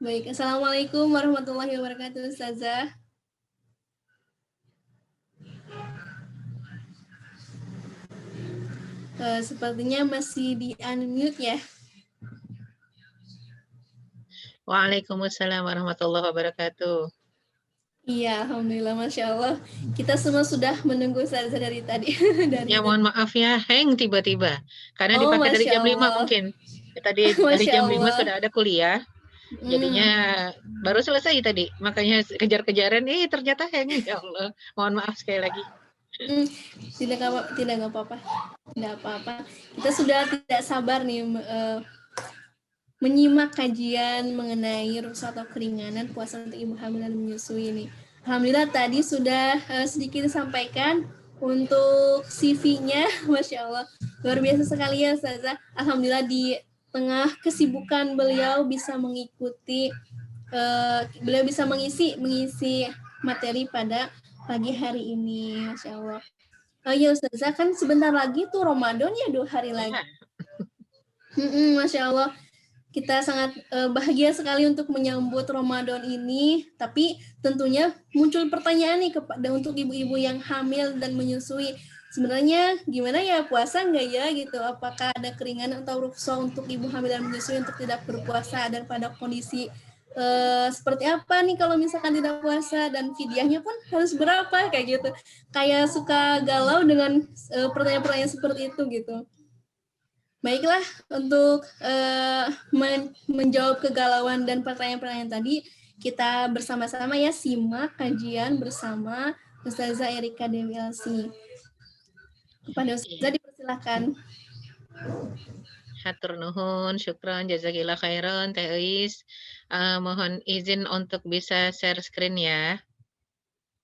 Baik, Assalamualaikum warahmatullahi wabarakatuh, Ustazah. Sepertinya masih di unmute ya. Waalaikumsalam warahmatullahi wabarakatuh. Iya, Alhamdulillah, Masya Allah. Kita semua sudah menunggu Ustazah dari tadi. Ya mohon maaf ya, hang tiba-tiba. Karena Oh, dipakai dari Masya jam 5 Allah. mungkin. Tadi dari Masya jam 5 Allah. sudah ada kuliah, jadinya baru selesai tadi. Makanya kejar-kejaran, ternyata hang. Ya Allah, mohon maaf sekali lagi. Tidak apa-apa. Tidak apa-apa. Kita sudah tidak sabar nih menyimak kajian mengenai rukhsah atau keringanan puasa untuk ibu hamil dan menyusui ini. Alhamdulillah tadi sudah sedikit disampaikan untuk CV-nya, Masya Allah. Luar biasa sekali ya Ustazah. Alhamdulillah di tengah kesibukan beliau bisa mengikuti, beliau bisa mengisi materi pada pagi hari ini, Masya Allah. Oh iya Ustazah, kan sebentar lagi tuh Ramadan ya, 2 hari lagi. Masya Allah. Kita sangat bahagia sekali untuk menyambut Ramadan ini, tapi tentunya muncul pertanyaan nih kepada untuk ibu-ibu yang hamil dan menyusui. Sebenarnya gimana ya, puasa nggak ya gitu? Apakah ada keringanan atau rukhsah untuk ibu hamil dan menyusui untuk tidak berpuasa, dan pada kondisi seperti apa nih kalau misalkan tidak puasa, dan fidyahnya pun harus berapa kayak gitu. Kayak suka galau dengan pertanyaan-pertanyaan seperti itu gitu. Baiklah, untuk menjawab kegalauan dan pertanyaan-pertanyaan tadi, kita bersama-sama ya simak kajian bersama Ustazah Erika Dewi Elsi. Kepada Ustazah dipersilakan. Hatur nuhun, syukran, jazakillah khairan, Teh Eis. Mohon izin untuk bisa share screen ya.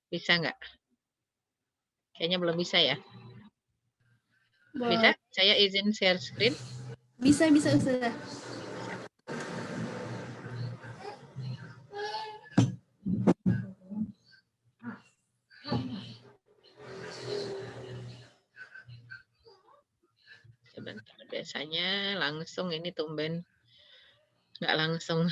Bisa nggak? Kayaknya belum bisa ya. Bisa? Saya izin share screen? Bisa Ustazah. Sebentar, biasanya langsung ini tumben. Nggak langsung.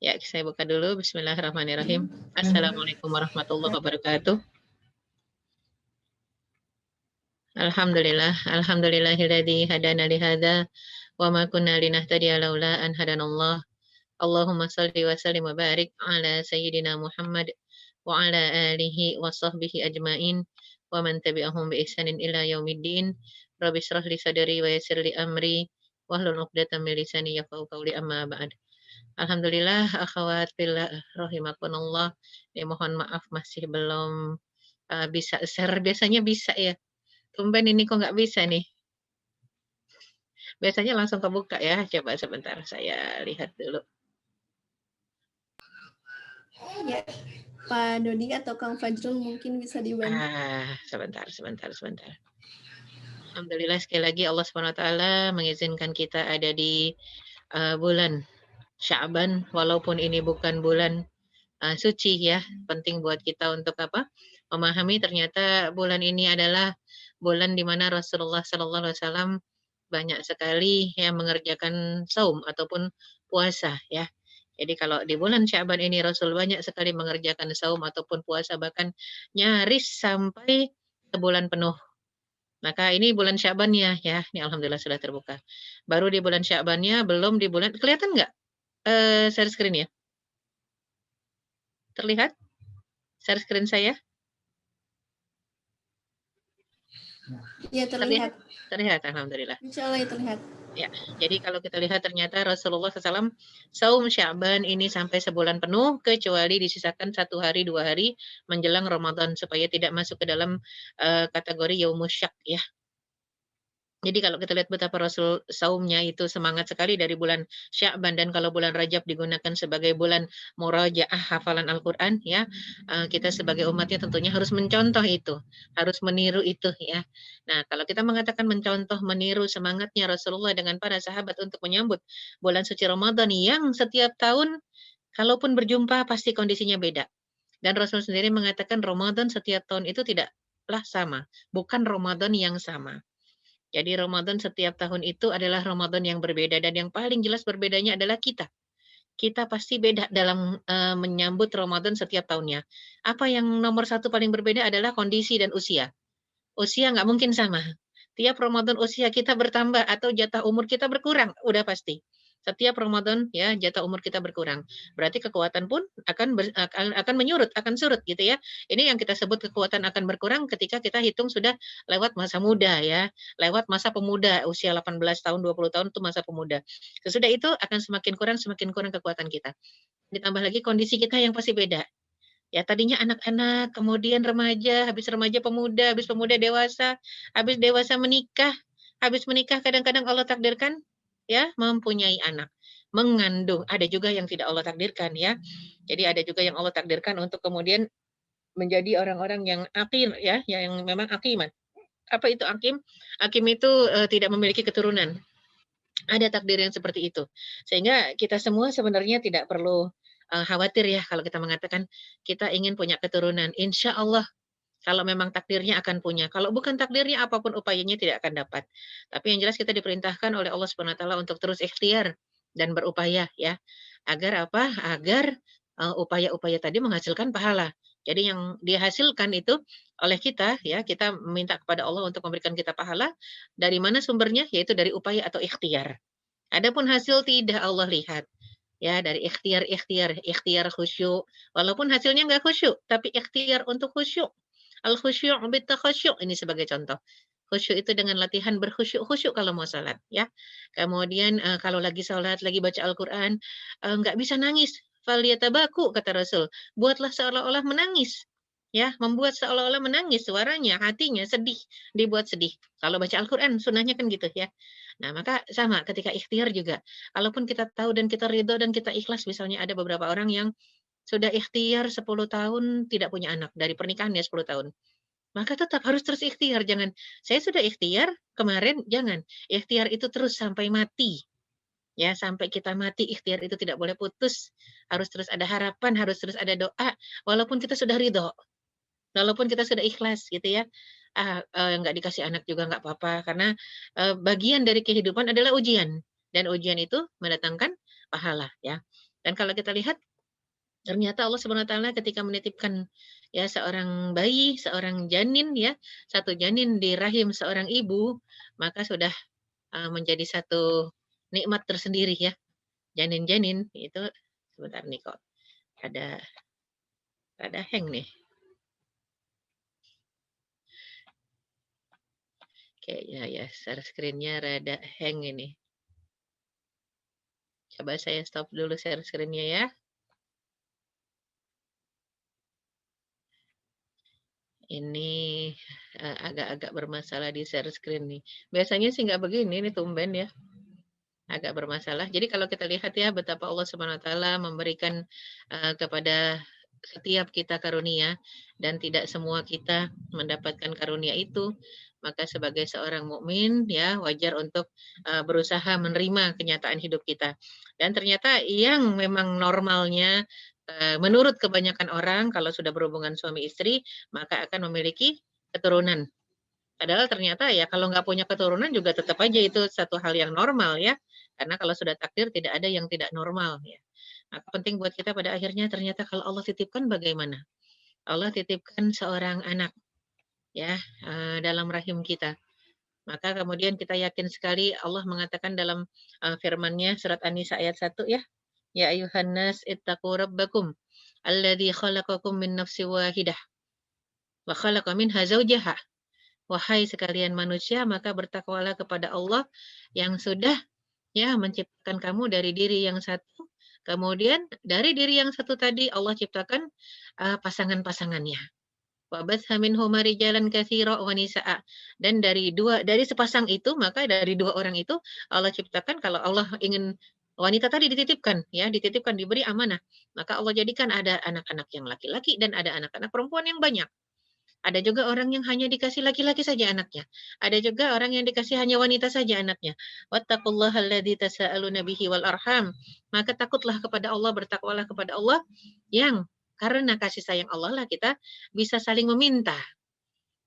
Ya, saya buka dulu. Bismillahirrahmanirrahim. Assalamualaikum warahmatullahi wabarakatuh. Alhamdulillah, alhamdulillahilladzi hadana li hadza wa ma kunna linahtadiya laula an hadanallah. Allahumma shalli wa sallim wa barik ala sayyidina Muhammad wa ala alihi wa sahbihi ajmain wa man tabi'ahum bi ihsanin ila yaumiddin. Rabbi shrah li sadri wa yassir li amri wahlul 'uqdatam min lisani yafqahu qawli, amma ba'd. Alhamdulillah, akhwat fillah rahimakumullah. Mohon maaf masih belum bisa share. Biasanya bisa ya. Tumben ini kok nggak bisa nih. Biasanya langsung kebuka ya. Coba sebentar saya lihat dulu. Ya, Pak Dodi atau Kang Fajrul mungkin bisa dibantu. Sebentar. Alhamdulillah sekali lagi Allah SWT mengizinkan kita ada di bulan Sya'ban, walaupun ini bukan bulan suci ya. Penting buat kita untuk apa? Memahami ternyata bulan ini adalah bulan di mana Rasulullah SAW banyak sekali yang mengerjakan saum ataupun puasa ya. Jadi kalau di bulan Sya'ban ini Rasul banyak sekali mengerjakan saum ataupun puasa, bahkan nyaris sampai sebulan penuh. Maka ini bulan Sya'bannya ya. Ini alhamdulillah sudah terbuka. Baru di bulan Sya'bannya, belum di bulan, kelihatan nggak share screen ya? Terlihat share screen saya? Ya, terlihat. Terlihat, alhamdulillah. Insya Allah terlihat. Ya, jadi kalau kita lihat ternyata Rasulullah SAW saum Sya'ban ini sampai sebulan penuh, kecuali disisakan 1 hari 2 hari menjelang Ramadan supaya tidak masuk ke dalam kategori yaumus syak ya. Jadi kalau kita lihat betapa Rasul saumnya itu semangat sekali dari bulan Sya'ban, dan kalau bulan Rajab digunakan sebagai bulan murajaah hafalan Al-Qur'an ya, kita sebagai umatnya tentunya harus mencontoh itu, harus meniru itu ya. Nah, kalau kita mengatakan mencontoh, meniru semangatnya Rasulullah dengan para sahabat untuk menyambut bulan suci Ramadan yang setiap tahun kalaupun berjumpa pasti kondisinya beda. Dan Rasul sendiri mengatakan Ramadan setiap tahun itu tidaklah sama, bukan Ramadan yang sama. Jadi Ramadan setiap tahun itu adalah Ramadan yang berbeda dan yang paling jelas berbedanya adalah kita. Kita pasti beda dalam, menyambut Ramadan setiap tahunnya. Apa yang nomor satu paling berbeda adalah kondisi dan usia. Usia nggak mungkin sama. Tiap Ramadan usia kita bertambah atau jatah umur kita berkurang, udah pasti. Setiap Ramadan ya jatah umur kita berkurang. Berarti kekuatan pun akan menyurut, akan surut gitu ya. Ini yang kita sebut kekuatan akan berkurang ketika kita hitung sudah lewat masa muda ya, lewat masa pemuda usia 18 tahun, 20 tahun itu masa pemuda. Sesudah itu akan semakin kurang kekuatan kita. Ditambah lagi kondisi kita yang pasti beda. Ya tadinya anak-anak, kemudian remaja habis pemuda dewasa, habis dewasa menikah, habis menikah kadang-kadang Allah takdirkan ya mempunyai anak, mengandung. Ada juga yang tidak Allah takdirkan ya. Jadi ada juga yang Allah takdirkan untuk kemudian menjadi orang-orang yang aqim ya, yang memang aqiman. Apa itu akim? Akim itu tidak memiliki keturunan. Ada takdir yang seperti itu. Sehingga kita semua sebenarnya tidak perlu, khawatir ya kalau kita mengatakan kita ingin punya keturunan. Insya Allah kalau memang takdirnya akan punya. Kalau bukan takdirnya apapun upayanya tidak akan dapat. Tapi yang jelas kita diperintahkan oleh Allah Subhanahu wa taala untuk terus ikhtiar dan berupaya ya. Agar apa? Agar, upaya-upaya tadi menghasilkan pahala. Jadi yang dihasilkan itu oleh kita ya, kita minta kepada Allah untuk memberikan kita pahala, dari mana sumbernya? Yaitu dari upaya atau ikhtiar. Adapun hasil tidak Allah lihat. Ya, dari ikhtiar-ikhtiar, ikhtiar khusyuk. Walaupun hasilnya nggak khusyuk, tapi ikhtiar untuk khusyuk. Al-khusyuk bitakhasyuk ini sebagai contoh. Khusyuk itu dengan latihan berkhusyuk-khusyuk kalau mau salat, ya. Kemudian, kalau lagi salat, lagi baca Al-Qur'an, nggak bisa nangis, "Falyatabaku," kata Rasul. Buatlah seolah-olah menangis, ya, membuat seolah-olah menangis suaranya, hatinya sedih, dibuat sedih. Kalau baca Al-Qur'an sunnahnya kan gitu, ya. Nah, maka sama ketika ikhtiar juga. Kalaupun kita tahu dan kita ridho dan kita ikhlas, misalnya ada beberapa orang yang sudah ikhtiar 10 tahun tidak punya anak, dari pernikahan ya 10 tahun. Maka tetap harus terus ikhtiar, jangan, "Saya sudah ikhtiar kemarin," jangan. Ikhtiar itu terus sampai mati, ya, sampai kita mati ikhtiar itu tidak boleh putus, harus terus ada harapan, harus terus ada doa, walaupun kita sudah ridho, walaupun kita sudah ikhlas gitu ya. Nggak dikasih anak juga nggak apa-apa, karena, bagian dari kehidupan adalah ujian, dan ujian itu mendatangkan pahala ya. Dan kalau kita lihat ternyata Allah Subhanahu wa taala ketika menitipkan ya seorang bayi, seorang janin ya, satu janin di rahim seorang ibu, maka sudah, menjadi satu nikmat tersendiri ya. Janin-janin itu sebentar nih kok ada hang nih. Kayaknya ya share screen-nya rada hang ini. Coba saya stop dulu share screen-nya ya. Ini, agak-agak bermasalah di share screen nih. Biasanya sih nggak begini nih tumben ya. Agak bermasalah. Jadi kalau kita lihat ya betapa Allah Subhanahu wa taala memberikan, kepada setiap kita karunia dan tidak semua kita mendapatkan karunia itu, maka sebagai seorang mukmin ya wajar untuk, berusaha menerima kenyataan hidup kita. Dan ternyata yang memang normalnya, menurut kebanyakan orang kalau sudah berhubungan suami istri, maka akan memiliki keturunan. Padahal ternyata ya kalau nggak punya keturunan juga tetap aja itu satu hal yang normal ya. Karena kalau sudah takdir tidak ada yang tidak normal ya. Maka penting buat kita pada akhirnya ternyata kalau Allah titipkan bagaimana? Allah titipkan seorang anak ya dalam rahim kita. Maka kemudian kita yakin sekali Allah mengatakan dalam firman-Nya surat An-Nisa ayat 1 ya. Ya ayuhan nas ittaqu rabbakum alladzi khalaqakum min nafsin wahidah wa khalaqa minha zawjaha. Wahai sekalian manusia, maka bertakwalah kepada Allah yang sudah ya menciptakan kamu dari diri yang satu. Kemudian dari diri yang satu tadi Allah ciptakan pasangan-pasangannya. Wabatha minhuma rijalan katsira wa nisaa. Dan dari sepasang itu maka dari dua orang itu Allah ciptakan kalau Allah ingin wanita tadi dititipkan ya, dititipkan diberi amanah. Maka Allah jadikan ada anak-anak yang laki-laki dan ada anak-anak perempuan yang banyak. Ada juga orang yang hanya dikasih laki-laki saja anaknya. Ada juga orang yang dikasih hanya wanita saja anaknya. Wattaqullahalladzi tasaaluna bihi wal arham. Maka takutlah kepada Allah, bertakwalah kepada Allah yang karena kasih sayang Allah lah kita bisa saling meminta.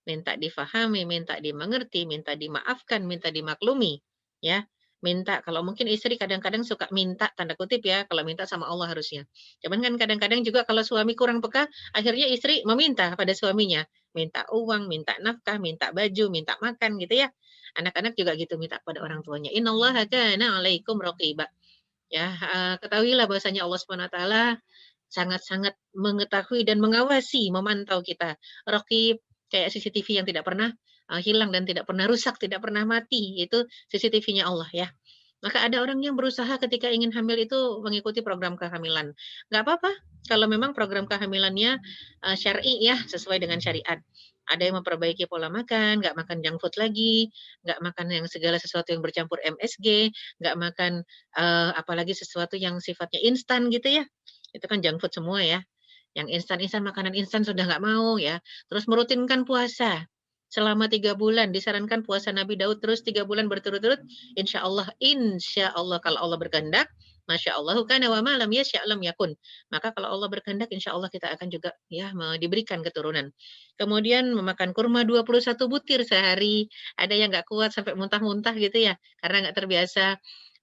minta difahami, minta dimengerti, minta dimaafkan, minta dimaklumi, ya. Minta, kalau mungkin istri kadang-kadang suka minta, tanda kutip ya, kalau minta sama Allah harusnya. Cuman kan kadang-kadang juga kalau suami kurang peka, akhirnya istri meminta pada suaminya. Minta uang, minta nafkah, minta baju, minta makan gitu ya. Anak-anak juga gitu minta pada orang tuanya. Innallaha kana 'alaikum raqiba. Ya, ketahuilah bahwasanya Allah Subhanahu wa taala sangat-sangat mengetahui dan mengawasi, memantau kita. Raqib, kayak CCTV yang tidak pernah, hilang dan tidak pernah rusak, tidak pernah mati, itu CCTV-nya Allah ya. Maka ada orang yang berusaha ketika ingin hamil itu mengikuti program kehamilan. Nggak apa-apa kalau memang program kehamilannya, syar'i ya, sesuai dengan syariat. Ada yang memperbaiki pola makan, nggak makan junk food lagi, nggak makan yang segala sesuatu yang bercampur MSG, nggak makan, apalagi sesuatu yang sifatnya instan gitu ya. Itu kan junk food semua ya. Yang instan-instan, makanan instan sudah nggak mau ya. Terus merutinkan puasa selama 3 bulan, disarankan puasa Nabi Daud terus 3 bulan berturut-turut, insya Allah kalau Allah berkehendak, masya Allah kana wa ma lam yasya' lam yakun. Maka kalau Allah berkehendak insya Allah kita akan juga ya diberikan keturunan. Kemudian memakan kurma 21 butir sehari, ada yang nggak kuat sampai muntah-muntah gitu ya, karena nggak terbiasa.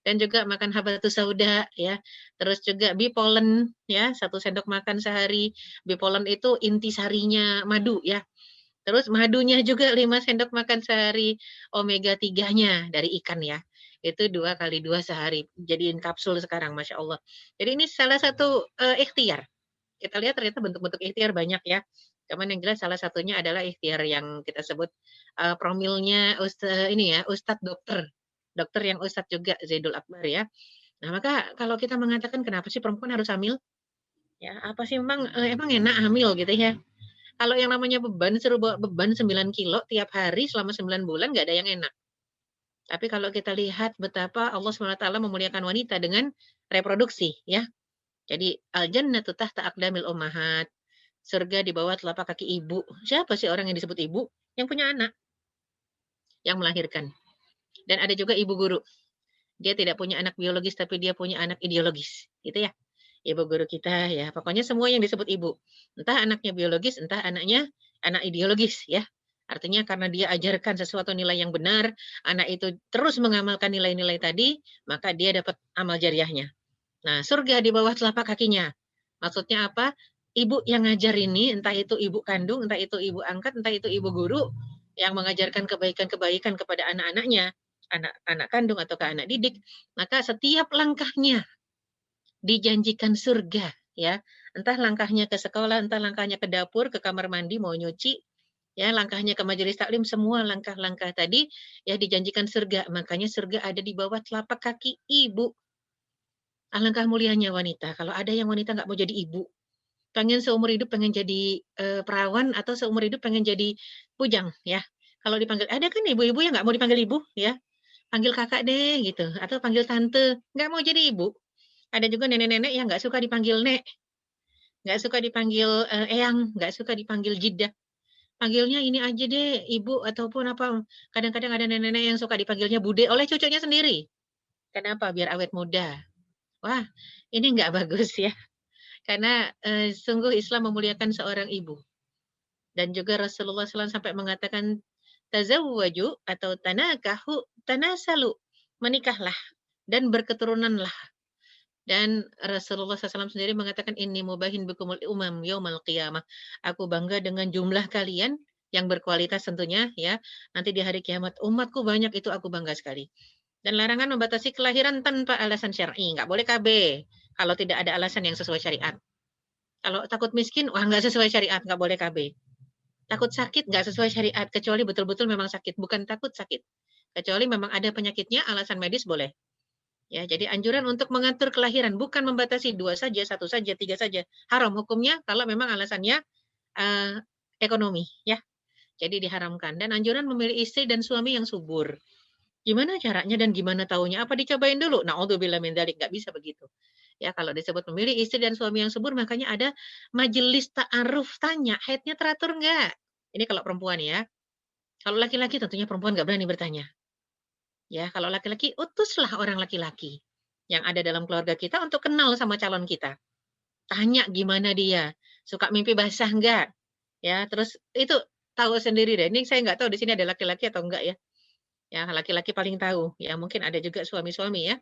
Dan juga makan habatus sauda ya, terus juga bee pollen ya, 1 sendok makan sehari. Bee pollen itu intisarinya madu ya. Terus madunya juga 5 sendok makan sehari, omega 3-nya dari ikan ya. Itu 2 kali 2 sehari, jadiin kapsul sekarang, masya Allah. Jadi ini salah satu, ikhtiar. Kita lihat ternyata bentuk-bentuk ikhtiar banyak ya. Cuman yang jelas salah satunya adalah ikhtiar yang kita sebut, promilnya ini ya, ustadz dokter. Dokter yang ustadz juga, Zaidul Akbar ya. Nah, maka kalau kita mengatakan kenapa sih perempuan harus hamil? Ya, apa sih emang enak hamil gitu ya? Kalau yang namanya beban, suruh bawa beban 9 kilo tiap hari selama 9 bulan nggak ada yang enak. Tapi kalau kita lihat betapa Allah SWT memuliakan wanita dengan reproduksi ya. Jadi al-jannatu tahta aqdamil ummahat. Surga di bawah telapak kaki ibu. Siapa sih orang yang disebut ibu? Yang punya anak, yang melahirkan. Dan ada juga ibu guru. Dia tidak punya anak biologis tapi dia punya anak ideologis, gitu ya. Ibu guru kita ya, pokoknya semua yang disebut ibu. Entah anaknya biologis, entah anaknya anak ideologis ya. Artinya karena dia ajarkan sesuatu nilai yang benar, anak itu terus mengamalkan nilai-nilai tadi, maka dia dapat amal jariahnya. Nah, surga di bawah telapak kakinya. Maksudnya apa? Ibu yang ngajar ini, entah itu ibu kandung, entah itu ibu angkat, entah itu ibu guru, yang mengajarkan kebaikan-kebaikan kepada anak-anaknya, anak-anak kandung atau ke anak didik, maka setiap langkahnya dijanjikan surga, ya. Entah langkahnya ke sekolah, entah langkahnya ke dapur, ke kamar mandi mau nyuci, ya, langkahnya ke majelis taklim, semua langkah-langkah tadi ya dijanjikan surga. Makanya surga ada di bawah telapak kaki ibu. Alangkah mulianya wanita. Kalau ada yang wanita nggak mau jadi ibu, pengen seumur hidup pengen jadi perawan atau seumur hidup pengen jadi bujang, ya. Kalau dipanggil, ada kan ibu-ibu yang nggak mau dipanggil ibu, ya. Panggil kakak deh gitu, atau panggil tante, nggak mau jadi ibu. Ada juga nenek-nenek yang nggak suka dipanggil nek, nggak suka dipanggil, eyang, nggak suka dipanggil jidah. Panggilnya ini aja deh, ibu ataupun apa. Kadang-kadang ada nenek-nenek yang suka dipanggilnya bude oleh cucunya sendiri. Kenapa? Biar awet muda. Wah, ini nggak bagus ya, karena, sungguh Islam memuliakan seorang ibu. Dan juga Rasulullah SAW sampai mengatakan, "Tazawwaju atau tanakahu tanasalu." Menikahlah dan berketurunanlah. Dan Rasulullah SAW sendiri mengatakan, "Inni mubahin bikumul umam yaumal qiyamah." Aku bangga dengan jumlah kalian yang berkualitas tentunya ya. Nanti di hari kiamat umatku banyak, itu aku bangga sekali. Dan larangan membatasi kelahiran tanpa alasan syar'i, nggak boleh KB kalau tidak ada alasan yang sesuai syariat. Kalau takut miskin, wah nggak sesuai syariat, nggak boleh KB. Takut sakit, nggak sesuai syariat, kecuali betul-betul memang sakit, bukan takut sakit. Kecuali memang ada penyakitnya, alasan medis boleh. Ya, jadi anjuran untuk mengatur kelahiran, bukan membatasi 2 saja, 1 saja, 3 saja. Haram hukumnya kalau memang alasannya eee, ekonomi, ya. Jadi diharamkan. Dan anjuran memilih istri dan suami yang subur. Gimana caranya dan gimana taunya? Apa dicobain dulu? Naudzubillah min dzalik, nggak bisa begitu. Ya, kalau disebut memilih istri dan suami yang subur, makanya ada majelis ta'aruf, tanya, haidnya teratur nggak? Ini kalau perempuan ya. Kalau laki-laki tentunya perempuan nggak berani bertanya. Ya, kalau laki-laki, utuslah orang laki-laki yang ada dalam keluarga kita untuk kenal sama calon kita. Tanya gimana dia, suka mimpi basah nggak? Ya, terus itu tahu sendiri deh. Ini saya nggak tahu di sini ada laki-laki atau enggak ya. Ya, laki-laki paling tahu, ya mungkin ada juga suami-suami ya.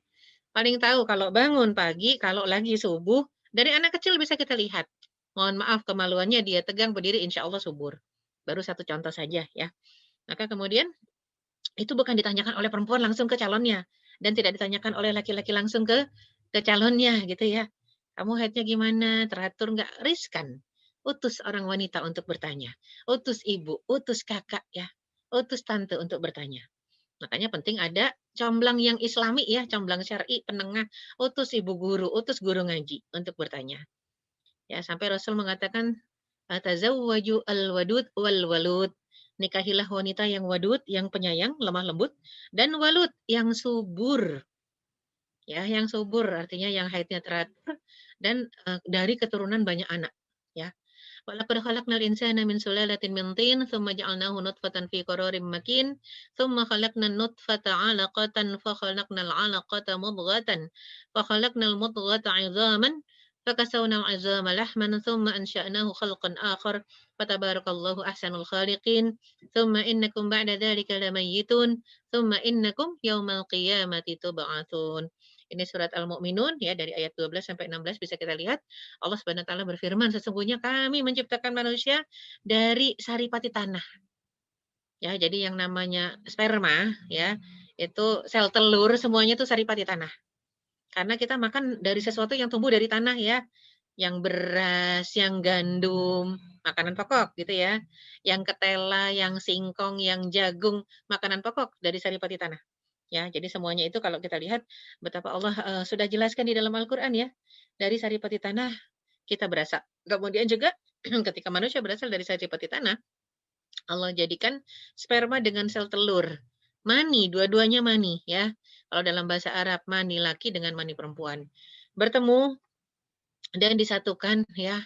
Paling tahu kalau bangun pagi, kalau lagi subuh, dari anak kecil bisa kita lihat. Mohon maaf kemaluannya dia tegang berdiri insya Allah subur. Baru satu contoh saja ya. Maka kemudian itu bukan ditanyakan oleh perempuan langsung ke calonnya dan tidak ditanyakan oleh laki-laki langsung ke calonnya gitu ya. Kamu haidnya gimana? Teratur nggak? Riskan. Utus orang wanita untuk bertanya. Utus ibu, utus kakak ya. Utus tante untuk bertanya. Makanya penting ada comblang yang islami ya, comblang syar'i, penengah, utus ibu guru, utus guru ngaji untuk bertanya. Ya, sampai Rasul mengatakan, "Tazawwaju al-wadud wal walud." Nikahilah wanita yang wadud, yang penyayang, lemah lembut, dan walud yang subur. Ya, yang subur artinya yang haidnya teratur dan dari keturunan banyak anak. Ya, walaqad khalaqnal insana min sulalatin min tin, tsumma ja'alnahu nutfatan fi qararin makin, tsumma khalaqnan nutfata 'alaqatan fa khalaqnal 'alaqata mudghatan, fa khalaqnal mudghata 'idhaman, fakasawna al-'idhama lahman, tsumma ansha'nahu khalqan akhar, fatabarakallahu ahsanul khaliqin, tsumma innakum ba'da dzalika lamayyitun, tsumma innakum yaumal qiyamati tub'atsun. Ini surat Al-Mu'minun ya dari ayat 12 sampai 16 bisa kita lihat. Allah Subhanahu wa taala berfirman, sesungguhnya kami menciptakan manusia dari saripati tanah. Ya, jadi yang namanya sperma ya, itu sel telur semuanya itu saripati tanah. Karena kita makan dari sesuatu yang tumbuh dari tanah ya. Yang beras, yang gandum, makanan pokok gitu ya. Yang ketela, yang singkong, yang jagung, makanan pokok dari saripati tanah. Ya, jadi semuanya itu kalau kita lihat betapa Allah sudah jelaskan di dalam Al-Qur'an ya. Dari saripati tanah kita berasal. Kemudian juga ketika manusia berasal dari saripati tanah, Allah jadikan sperma dengan sel telur. Mani, dua-duanya mani ya. Kalau dalam bahasa Arab, mani laki dengan mani perempuan. Bertemu dan disatukan ya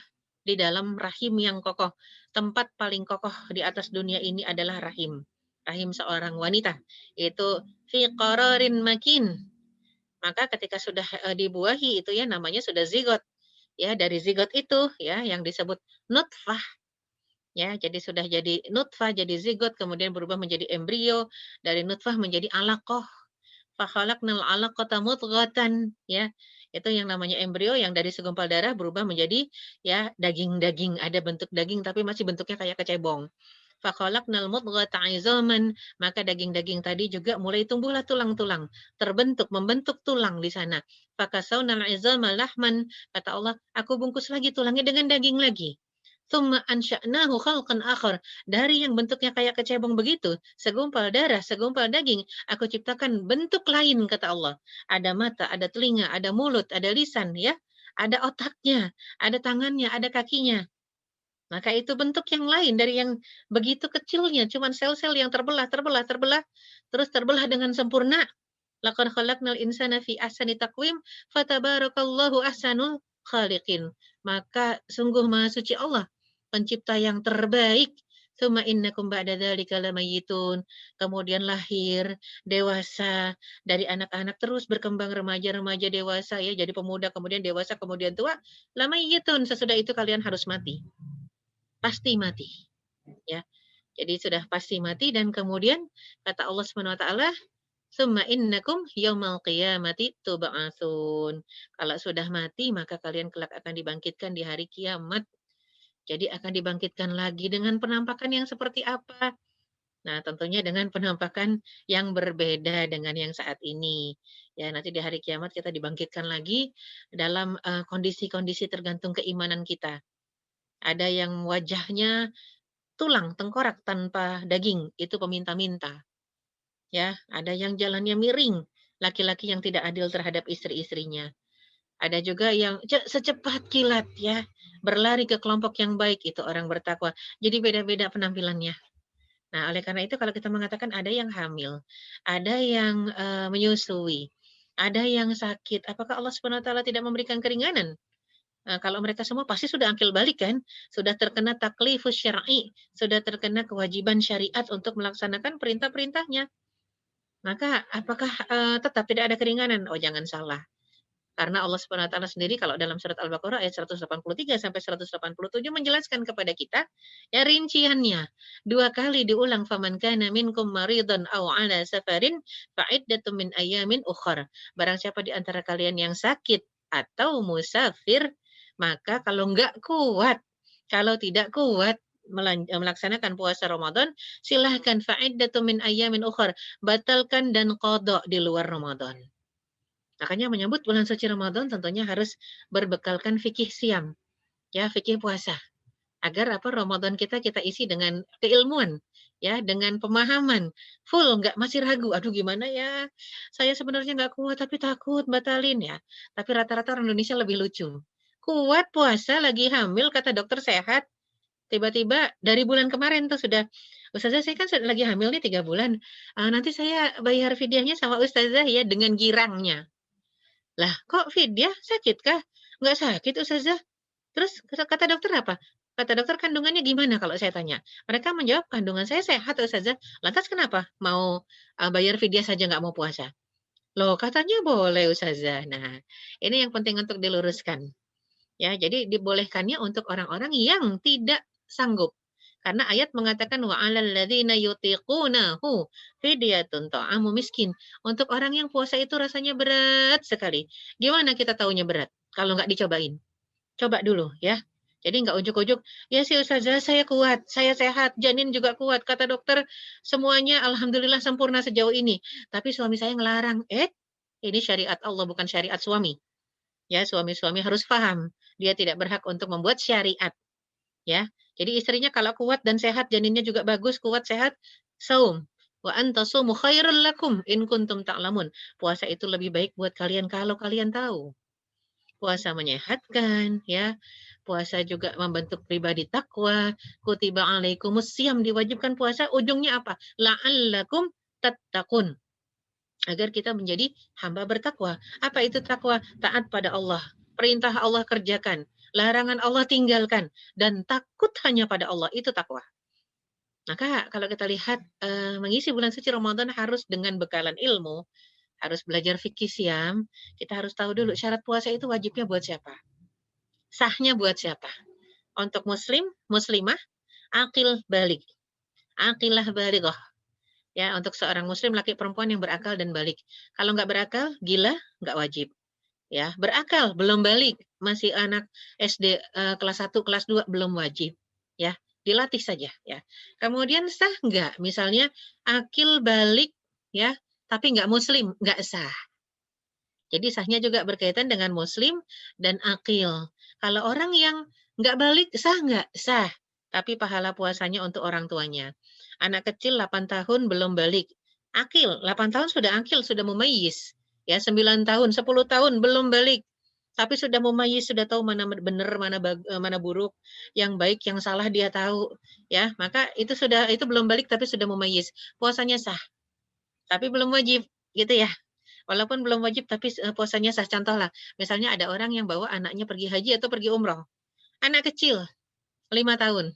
di dalam rahim yang kokoh. Tempat paling kokoh di atas dunia ini adalah rahim. Rahim seorang wanita. Itu fi qararin makin. Maka ketika sudah dibuahi itu ya namanya sudah zigot. Ya, dari zigot itu ya yang disebut nutfah ya. Jadi sudah jadi nutfah, jadi zigot kemudian berubah menjadi embrio, dari nutfah menjadi alaqah. Fakhalaqnal 'alaqata mudghatan ya. Itu yang namanya embrio yang dari segumpal darah berubah menjadi ya daging-daging, ada bentuk daging tapi masih bentuknya kayak kecebong. Fakhalaqnal mudghata 'idzaman, maka daging-daging tadi juga mulai tumbuhlah tulang-tulang, terbentuk, membentuk tulang di sana. Fakasawnal 'idzama lahman, kata Allah, aku bungkus lagi tulangnya dengan daging lagi. Tsumma ansha'nahu khalqan akhar. Dari yang bentuknya kayak kecebong begitu, segumpal darah, segumpal daging, aku ciptakan bentuk lain kata Allah. Ada mata, ada telinga, ada mulut, ada lisan ya. Ada otaknya, ada tangannya, ada kakinya. Maka itu bentuk yang lain dari yang begitu kecilnya, cuman sel-sel yang terbelah, terbelah, terbelah, terus terbelah dengan sempurna. Laqad khalaqnal insana fi ahsani taqwim, fatabarakallahu ahsanul khaliqin. Maka sungguh maha suci Allah, pencipta yang terbaik. Tsumma innakum ba'da dzalika lamayitun. Kemudian lahir, dewasa, dari anak-anak terus berkembang remaja, remaja, dewasa ya, jadi pemuda, kemudian dewasa, kemudian tua. Lamayitun, sesudah itu kalian harus mati. Pasti mati, ya. Jadi sudah pasti mati dan kemudian kata Allah Subhanahu wa taala, "Tsumma innakum yaumal qiyamati tub'atsun." Kalau sudah mati maka kalian kelak akan dibangkitkan di hari kiamat. Jadi akan dibangkitkan lagi dengan penampakan yang seperti apa? Nah, tentunya dengan penampakan yang berbeda dengan yang saat ini. Ya, nanti di hari kiamat kita dibangkitkan lagi dalam kondisi-kondisi tergantung keimanan kita. Ada yang wajahnya tulang, tengkorak tanpa daging, itu peminta-minta. Ya, ada yang jalannya miring, laki-laki yang tidak adil terhadap istri-istrinya. Ada juga yang secepat kilat ya, berlari ke kelompok yang baik, itu orang bertakwa. Jadi beda-beda penampilannya. Nah, oleh karena itu kalau kita mengatakan ada yang hamil, ada yang menyusui, ada yang sakit, apakah Allah Subhanahu wa taala tidak memberikan keringanan? Kalau mereka semua pasti sudah akil balik kan, sudah terkena taklifus syar'i, sudah terkena kewajiban syariat untuk melaksanakan perintah-perintahnya. Maka apakah, tetap tidak ada keringanan? Oh jangan salah. Karena Allah Subhanahu wa taala sendiri kalau dalam surat Al-Baqarah ayat 183 sampai 187 menjelaskan kepada kita ya rinciannya. 2 kali diulang, faman kana minkum maridhan aw ala safarin fa iddatun min ayamin ukhra. Barang siapa di antara kalian yang sakit atau musafir, maka kalau enggak kuat, kalau tidak kuat melaksanakan puasa Ramadan, silahkan fa iddatun min ayamin ukhra, batalkan dan qada di luar Ramadan. Makanya menyambut bulan suci Ramadan tentunya harus berbekalkan fikih siam, ya, fikih puasa. Agar apa, Ramadan kita isi dengan keilmuan, ya, dengan pemahaman, full, nggak masih ragu, "Aduh gimana ya, saya sebenarnya nggak kuat tapi takut batalin," ya. Tapi rata-rata orang Indonesia lebih lucu. Kuat puasa, lagi hamil, kata dokter sehat, tiba-tiba dari bulan kemarin tuh sudah, "Ustazah saya kan lagi hamil nih 3 bulan, nanti saya bayar fidyahnya sama ustazah ya," dengan girangnya. Lah kok fidyah, sakitkah? "Nggak sakit ustazah." Terus kata kata dokter apa? Kata dokter, "Kandungannya gimana?" Kalau saya tanya. Mereka menjawab, "Kandungan saya sehat ustazah." Lantas kenapa mau, bayar fidyah saja nggak mau puasa? Loh katanya boleh ustazah. Nah, ini yang penting untuk diluruskan, ya. Jadi dibolehkannya untuk orang-orang yang tidak sanggup. Karena ayat mengatakan, "Wa 'alal ladzina yutiqunahu fidyatun ta'amu miskin." Untuk orang yang puasa itu rasanya berat sekali. Gimana kita taunya berat? Kalau nggak dicobain. Coba dulu ya. Jadi nggak ujuk-ujuk, "Ya sih ustazah saya kuat, saya sehat, janin juga kuat, kata dokter semuanya alhamdulillah sempurna sejauh ini, tapi suami saya ngelarang." Ini syariat Allah bukan syariat suami. Ya, suami-suami harus paham, dia tidak berhak untuk membuat syariat, ya. Jadi istrinya kalau kuat dan sehat, janinnya juga bagus, kuat, sehat, saum. Wa anta sumu khairul lakum in kuntum ta'lamun. Puasa itu lebih baik buat kalian kalau kalian tahu. Puasa menyehatkan, ya. Puasa juga membentuk pribadi takwa. Kutiba alaikumus-syiyam, diwajibkan puasa, ujungnya apa? La'allakum tattaqun. Agar kita menjadi hamba bertakwa. Apa itu takwa? Taat pada Allah. Perintah Allah kerjakan. Larangan Allah tinggalkan. Dan takut hanya pada Allah. Itu takwa. Maka kalau kita lihat mengisi bulan suci Ramadan harus dengan bekalan ilmu, harus belajar fikih siam, kita harus tahu dulu syarat puasa itu wajibnya buat siapa? Sahnya buat siapa? Untuk muslim, muslimah, akil balik. Aqilah balighah. Ya, untuk seorang muslim laki perempuan yang berakal dan balik. Kalau nggak berakal, gila, nggak wajib. Ya, berakal, belum balik, masih anak SD kelas 1, kelas 2 belum wajib. Ya, dilatih saja ya. Kemudian sah nggak? Misalnya akil balik ya, tapi nggak muslim, nggak sah. Jadi sahnya juga berkaitan dengan muslim dan akil. Kalau orang yang nggak balik, sah nggak? Sah. Tapi pahala puasanya untuk orang tuanya. Anak kecil 8 tahun belum balik. Akil, 8 tahun sudah akil, sudah mumayyiz. Ya, 9 tahun, 10 tahun belum balik. Tapi sudah mumayyiz, sudah tahu mana benar, mana buruk, yang baik, yang salah dia tahu. Ya, maka itu belum balik tapi sudah mumayyiz. Puasanya sah, tapi belum wajib, gitu ya. Walaupun belum wajib tapi puasanya sah. Contohlah, misalnya ada orang yang bawa anaknya pergi haji atau pergi umroh. Anak kecil, 5 tahun.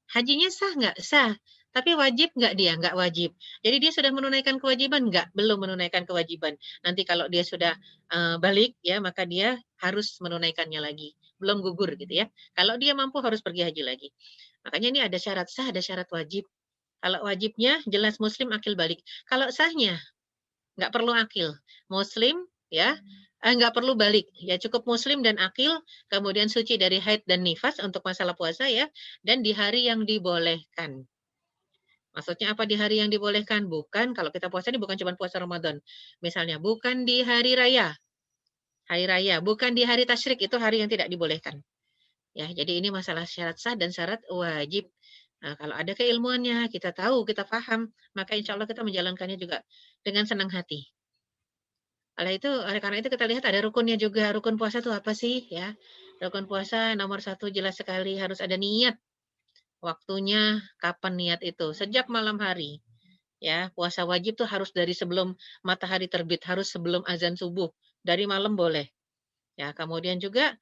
Hajinya sah nggak? Sah. Tapi wajib nggak dia? Nggak wajib. Jadi dia sudah menunaikan kewajiban? Nggak, belum menunaikan kewajiban. Nanti kalau dia sudah balik, ya maka dia harus menunaikannya lagi. Belum gugur gitu ya. Kalau dia mampu harus pergi haji lagi. Makanya ini ada syarat sah, ada syarat wajib. Kalau wajibnya jelas muslim akil balik. Kalau sahnya nggak perlu akil. Muslim, ya, nggak perlu balik. Ya cukup muslim dan akil, kemudian suci dari haid dan nifas untuk masalah puasa ya, dan di hari yang dibolehkan. Maksudnya apa di hari yang dibolehkan? Bukan, kalau kita puasa ini bukan cuma puasa Ramadan. Misalnya, bukan di hari raya, bukan di hari tasyrik, itu hari yang tidak dibolehkan. Ya, jadi ini masalah syarat sah dan syarat wajib. Nah, kalau ada keilmuannya, kita tahu, kita paham, maka insya Allah kita menjalankannya juga dengan senang hati. Oleh karena itu kita lihat ada rukunnya juga. Rukun puasa itu apa sih ya? Rukun puasa nomor 1 jelas sekali harus ada niat. Waktunya kapan niat itu? Sejak malam hari. Ya, puasa wajib tuh harus dari sebelum matahari terbit, harus sebelum azan subuh. Dari malam boleh. Ya, kemudian juga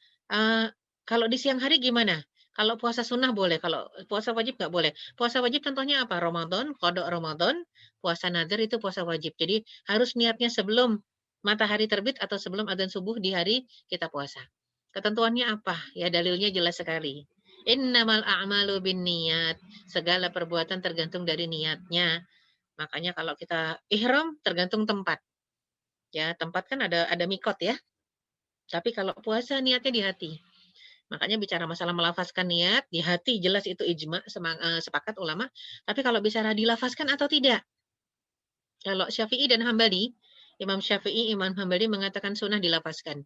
kalau di siang hari gimana? Kalau puasa sunnah boleh, kalau puasa wajib nggak boleh. Puasa wajib contohnya apa? Ramadan, qada Ramadan, puasa nazar itu puasa wajib. Jadi harus niatnya sebelum matahari terbit atau sebelum adzan subuh di hari kita puasa. Ketentuannya apa? Ya dalilnya jelas sekali. Innamal a'malu binniyat. Segala perbuatan tergantung dari niatnya. Makanya kalau kita ihram tergantung tempat. Ya, tempat kan ada mikot ya. Tapi kalau puasa niatnya di hati. Makanya bicara masalah melafazkan niat di hati jelas itu ijma sepakat ulama. Tapi kalau bicara dilafazkan atau tidak. Kalau Syafi'i dan Hambali, Imam Syafi'i, Imam Hambali mengatakan sunnah dilafazkan.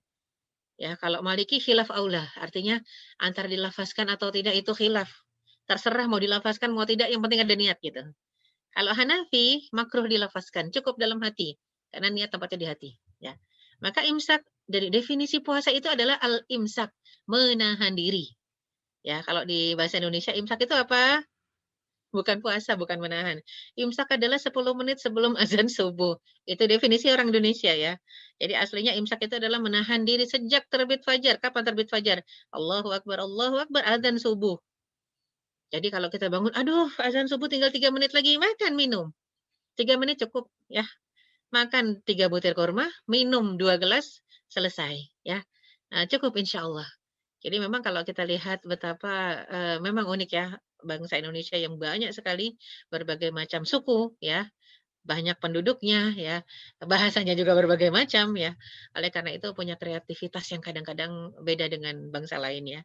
Ya, kalau Maliki khilaf aula, artinya antara dilafazkan atau tidak itu khilaf. Terserah mau dilafazkan mau tidak, yang penting ada niat gitu. Kalau Hanafi makruh dilafazkan, cukup dalam hati karena niat tempatnya di hati, ya. Maka imsak dari definisi puasa itu adalah al-imsak, menahan diri. Ya, kalau di bahasa Indonesia imsak itu apa? Bukan puasa, bukan menahan. Imsak adalah 10 menit sebelum azan subuh. Itu definisi orang Indonesia ya. Jadi aslinya imsak itu adalah menahan diri sejak terbit fajar. Kapan terbit fajar? Allahu Akbar, azan subuh. Jadi kalau kita bangun, aduh azan subuh tinggal 3 menit lagi, makan, minum. 3 menit cukup ya. Makan 3 butir kurma, minum 2 gelas, selesai ya. Nah, cukup insya Allah. Jadi memang kalau kita lihat betapa, memang unik ya, bangsa Indonesia yang banyak sekali berbagai macam suku ya, banyak penduduknya ya, bahasanya juga berbagai macam ya. Oleh karena itu punya kreativitas yang kadang-kadang beda dengan bangsa lain ya.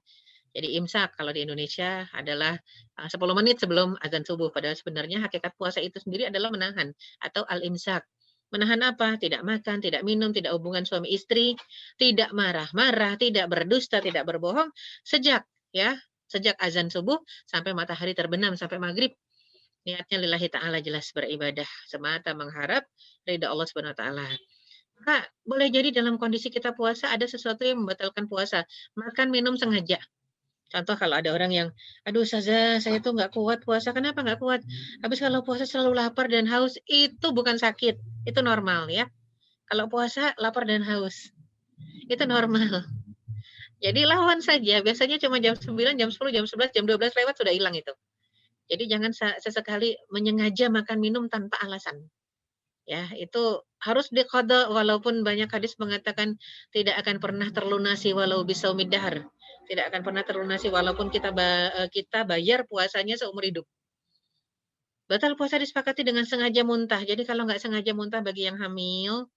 Jadi imsak kalau di Indonesia adalah, 10 menit sebelum azan subuh, padahal sebenarnya hakikat puasa itu sendiri adalah menahan atau al-imsak. Menahan apa? Tidak makan, tidak minum, tidak hubungan suami istri, tidak marah-marah, tidak berdusta, tidak berbohong, sejak ya, sejak azan subuh sampai matahari terbenam, sampai maghrib. Niatnya lillahi ta'ala jelas beribadah semata mengharap ridha Allah Subhanahu wa taala. Maka boleh jadi dalam kondisi kita puasa ada sesuatu yang membatalkan puasa, makan minum sengaja. Contoh kalau ada orang yang, "Aduh Ustazah, saya tuh nggak kuat puasa." "Kenapa nggak kuat?" "Habis kalau puasa selalu lapar dan haus." Itu bukan sakit, itu normal ya. Kalau puasa lapar dan haus, itu normal. Jadi lawan saja, biasanya cuma jam 9, jam 10, jam 11, jam 12 lewat sudah hilang itu. Jadi jangan sesekali menyengaja makan minum tanpa alasan. Ya, itu harus diqadha walaupun banyak hadis mengatakan tidak akan pernah terlunasi walau bisaumid dahar. Tidak akan pernah terlunasi walaupun kita bayar puasanya seumur hidup. Batal puasa disepakati dengan sengaja muntah. Jadi kalau nggak sengaja muntah bagi yang hamil,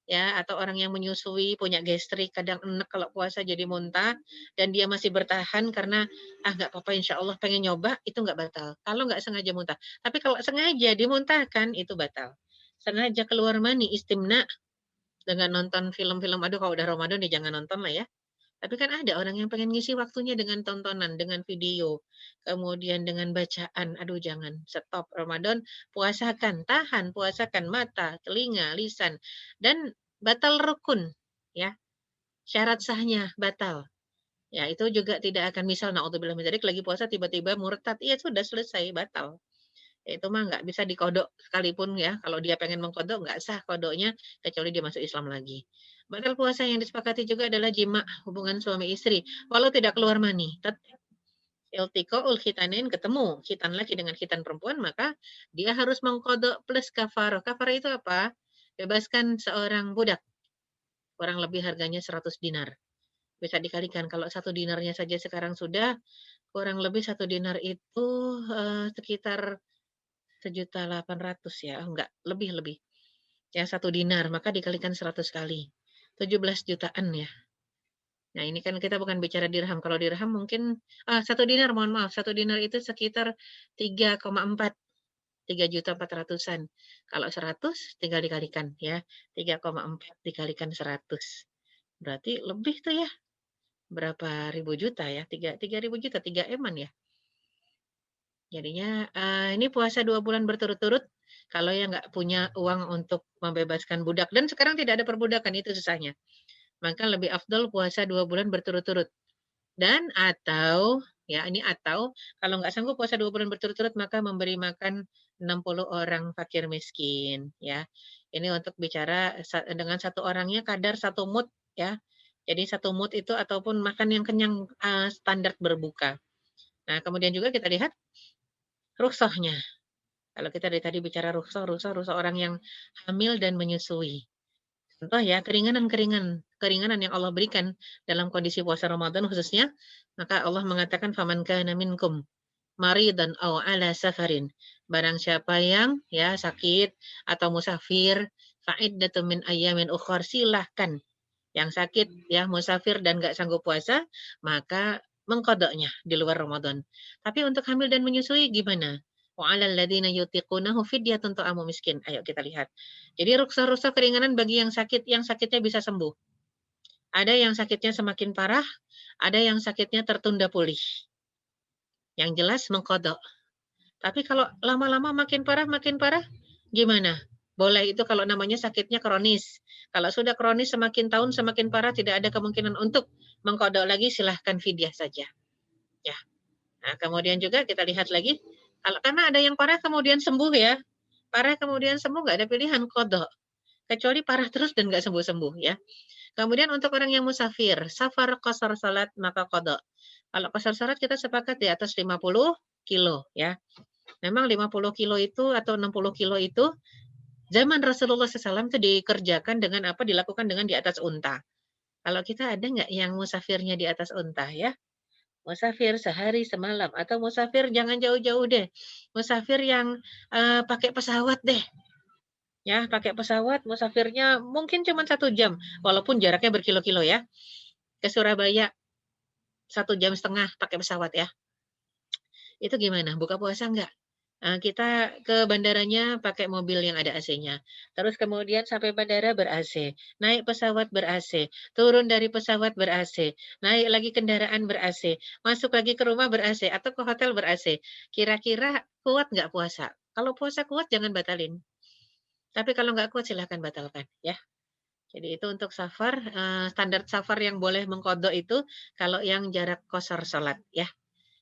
ya, atau orang yang menyusui, punya gastrik, kadang enek kalau puasa jadi muntah, dan dia masih bertahan karena, "Ah, nggak apa-apa insyaallah pengen nyoba," itu nggak batal. Kalau nggak sengaja muntah. Tapi kalau sengaja dimuntahkan, itu batal. Sengaja keluar mani, istimna, dengan nonton film-film, aduh kalau udah Ramadan ya jangan nonton lah ya. Tapi kan ada orang yang pengen ngisi waktunya dengan tontonan, dengan video, kemudian dengan bacaan. Aduh jangan, stop Ramadan, puasakan, tahan, puasakan mata, telinga, lisan, dan batal rukun, ya, syarat sahnya batal. Ya itu juga tidak akan misal naudzubillah min dzalik lagi puasa tiba-tiba murtad, iya sudah selesai, batal. Itu mah nggak bisa dikodok sekalipun ya, kalau dia pengen mengkodok nggak sah kodoknya, kecuali dia masuk Islam lagi. Batal puasa yang disepakati juga adalah jima, hubungan suami istri, walau tidak keluar mani, tetap iltiqaul khitanin, ketemu khitan laki dengan khitan perempuan, maka dia harus mengkodok plus kafarah. Kafarah itu apa? Bebaskan seorang budak, kurang lebih harganya 100 dinar. Bisa dikalikan kalau 1 dinarnya saja sekarang sudah kurang lebih 1 dinar itu, sekitar 1.800.000 ya, enggak, lebih. Ya 1 dinar, maka dikalikan 100 kali, 17 jutaan ya. Nah ini kan kita bukan bicara dirham, kalau dirham mungkin 1 dinar, mohon maaf, 1 dinar itu sekitar 3,4, 3.400.000-an. Kalau 100 tinggal dikalikan ya, 3,4 dikalikan 100. Berarti lebih tuh ya, berapa ribu juta ya, 3.000 juta, 3 M-an ya. Jadinya, ini puasa 2 bulan berturut-turut, kalau yang nggak punya uang untuk membebaskan budak dan sekarang tidak ada perbudakan, itu susahnya. Maka lebih afdol puasa 2 bulan berturut-turut dan atau, ya ini atau, kalau nggak sanggup puasa 2 bulan berturut-turut maka memberi makan 60 orang fakir miskin, ya. Ini untuk bicara dengan satu orangnya kadar 1 mud ya. Jadi 1 mud itu ataupun makan yang kenyang, standar berbuka. Nah, kemudian juga kita lihat rukhsahnya. Kalau kita dari tadi bicara rukhsah orang yang hamil dan menyusui. Contoh ya, keringanan yang Allah berikan dalam kondisi puasa Ramadan khususnya, maka Allah mengatakan faman kana minkum maridan aw ala safarin. Barang siapa yang ya sakit atau musafir, fa'iddatun min ayyamin ukhar, silahkan yang sakit ya musafir dan nggak sanggup puasa, maka mengkodoknya di luar Ramadan. Tapi untuk hamil dan menyusui gimana? Wa 'alal ladzina yutiqunahu fidyatun ta'amu miskin. Ayo kita lihat. Jadi ruksa-ruksa keringanan bagi yang sakitnya bisa sembuh. Ada yang sakitnya semakin parah, ada yang sakitnya tertunda pulih. Yang jelas mengkodok. Tapi kalau lama-lama makin parah, gimana? Boleh itu kalau namanya sakitnya kronis. Kalau sudah kronis semakin tahun semakin parah, tidak ada kemungkinan untuk mengkodok lagi, silahkan fidyah saja. Ya. Nah, kemudian juga kita lihat lagi, kalau karena ada yang parah kemudian sembuh ya. Parah kemudian sembuh nggak ada pilihan kodok. Kecuali parah terus dan nggak sembuh-sembuh ya. Kemudian untuk orang yang musafir, safar qasar salat maka kodok. Kalau qasar salat kita sepakat di atas 50 kilo ya. Memang 50 kilo itu atau 60 kilo itu zaman Rasulullah SAW itu dikerjakan dengan apa, dilakukan dengan di atas unta. Kalau kita ada nggak yang musafirnya di atas unta ya? Musafir sehari semalam atau musafir jangan jauh-jauh deh. Musafir yang pakai pesawat deh. Ya, pakai pesawat musafirnya mungkin cuma 1 jam, walaupun jaraknya berkilo-kilo ya. Ke Surabaya 1,5 jam pakai pesawat ya. Itu gimana? Buka puasa nggak? Kita ke bandaranya pakai mobil yang ada AC-nya. Terus kemudian sampai bandara ber-AC, naik pesawat ber-AC, turun dari pesawat ber-AC, naik lagi kendaraan ber-AC, masuk lagi ke rumah ber-AC atau ke hotel ber-AC. Kira-kira kuat nggak puasa? Kalau puasa kuat jangan batalin. Tapi kalau nggak kuat silahkan batalkan ya. Jadi itu untuk safar, standar safar yang boleh mengkodok itu kalau yang jarak qashar salat ya.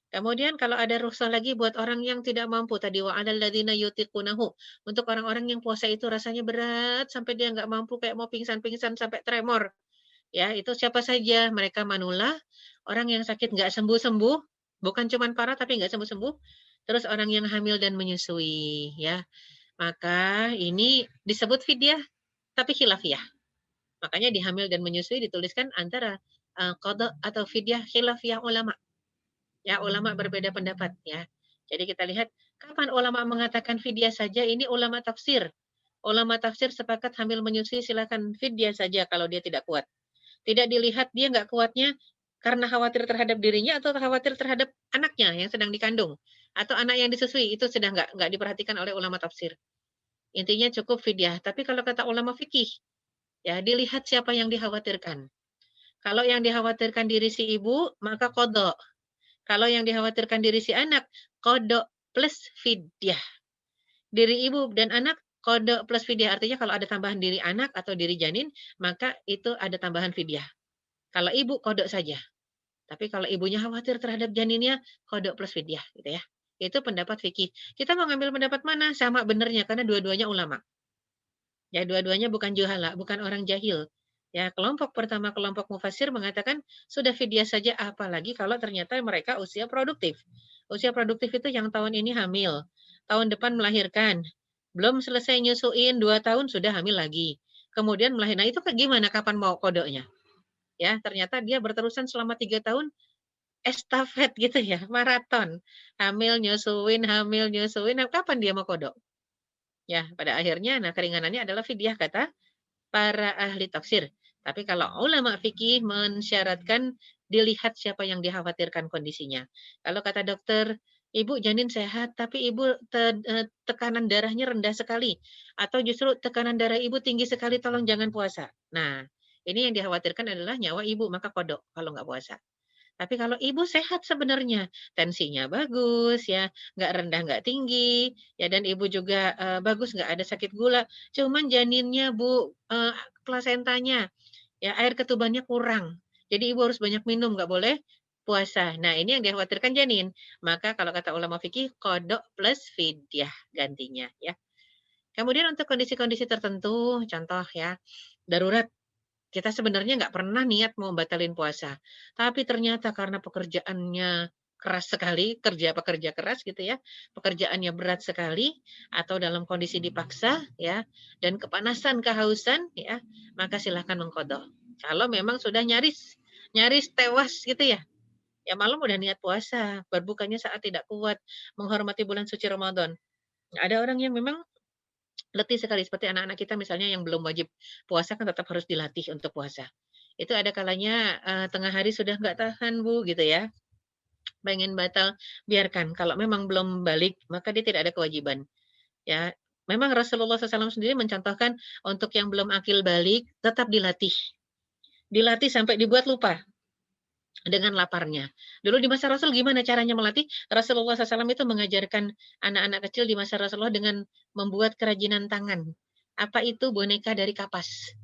Kemudian kalau ada rukhsah lagi buat orang yang tidak mampu tadi wa 'alal ladzina yutiqunahu. Untuk orang-orang yang puasa itu rasanya berat sampai dia nggak mampu kayak mau pingsan-pingsan sampai tremor. Ya, itu siapa saja? Mereka manula, orang yang sakit nggak sembuh-sembuh, bukan cuman parah tapi nggak sembuh-sembuh, terus orang yang hamil dan menyusui ya. Maka ini disebut fidyah tapi khilafiyah. Makanya di hamil dan menyusui dituliskan antara qada atau fidyah khilafiyah ulama. Ya, ulama berbeda pendapat ya. Jadi kita lihat kapan ulama mengatakan fidyah saja, ini ulama tafsir. Ulama tafsir sepakat hamil menyusui silakan fidyah saja kalau dia tidak kuat. Tidak dilihat dia nggak kuatnya karena khawatir terhadap dirinya atau khawatir terhadap anaknya yang sedang dikandung atau anak yang disusui, itu sudah nggak diperhatikan oleh ulama tafsir. Intinya cukup fidyah. Tapi kalau kata ulama fikih, ya dilihat siapa yang dikhawatirkan. Kalau yang dikhawatirkan diri si ibu, maka qada. Kalau yang dikhawatirkan diri si anak, kodok plus fidyah. Diri ibu dan anak, kodok plus fidyah. Artinya kalau ada tambahan diri anak atau diri janin, maka itu ada tambahan fidyah. Kalau ibu, kodok saja. Tapi kalau ibunya khawatir terhadap janinnya, kodok plus fidyah. Gitu ya. Itu pendapat fikih. Kita mau ngambil pendapat mana? Sama benernya, karena dua-duanya ulama. Ya, dua-duanya bukan juhala, bukan orang jahil. Ya, kelompok pertama, kelompok mufasir mengatakan sudah fidyah saja, apalagi kalau ternyata mereka usia produktif. Usia produktif itu yang tahun ini hamil, tahun depan melahirkan, belum selesai nyusuin 2 tahun sudah hamil lagi. Kemudian melahirkan. Nah, itu gimana kapan mau kodoknya? Ya, ternyata dia berterusan selama 3 tahun estafet gitu ya, maraton. Hamil nyusuin, nah kapan dia mau kodok? Ya, pada akhirnya nah keringanannya adalah fidyah kata para ahli tafsir. Tapi kalau ulama fikih mensyaratkan dilihat siapa yang dikhawatirkan kondisinya. Kalau kata dokter, ibu janin sehat, tapi ibu tekanan darahnya rendah sekali. Atau justru tekanan darah ibu tinggi sekali, tolong jangan puasa. Nah, ini yang dikhawatirkan adalah nyawa ibu, maka kodok kalau nggak puasa. Tapi kalau ibu sehat sebenarnya, tensinya bagus ya, nggak rendah, nggak tinggi, ya dan ibu juga, bagus, nggak ada sakit gula, cuman janinnya Bu, plasentanya, ya air ketubannya kurang. Jadi ibu harus banyak minum, nggak boleh puasa. Nah, ini yang dikhawatirkan janin. Maka kalau kata ulama fikih, kodok plus fidyah gantinya ya. Kemudian untuk kondisi-kondisi tertentu, contoh ya, darurat kita sebenarnya nggak pernah niat mau batalin puasa, tapi ternyata karena pekerjaannya keras sekali, pekerja keras gitu ya, pekerjaannya berat sekali, atau dalam kondisi dipaksa ya, dan kepanasan, kehausan ya, maka silahkan mengqadha. Kalau memang sudah nyaris nyaris tewas gitu ya, ya malam udah niat puasa, berbukanya saat tidak kuat, menghormati bulan suci Ramadan. Ada orang yang memang letih sekali, seperti anak-anak kita misalnya yang belum wajib puasa kan tetap harus dilatih untuk puasa. Itu ada kalanya, tengah hari sudah nggak tahan Bu, gitu ya, pengen batal, biarkan. Kalau memang belum balik, maka dia tidak ada kewajiban. Ya, memang Rasulullah SAW sendiri mencontohkan untuk yang belum akil balik, tetap dilatih. Dilatih sampai dibuat lupa dengan laparnya. Dulu di masa Rasul gimana caranya melatih? Rasulullah SAW itu mengajarkan anak-anak kecil di masa Rasulullah dengan membuat kerajinan tangan. Apa itu? Boneka dari kapas.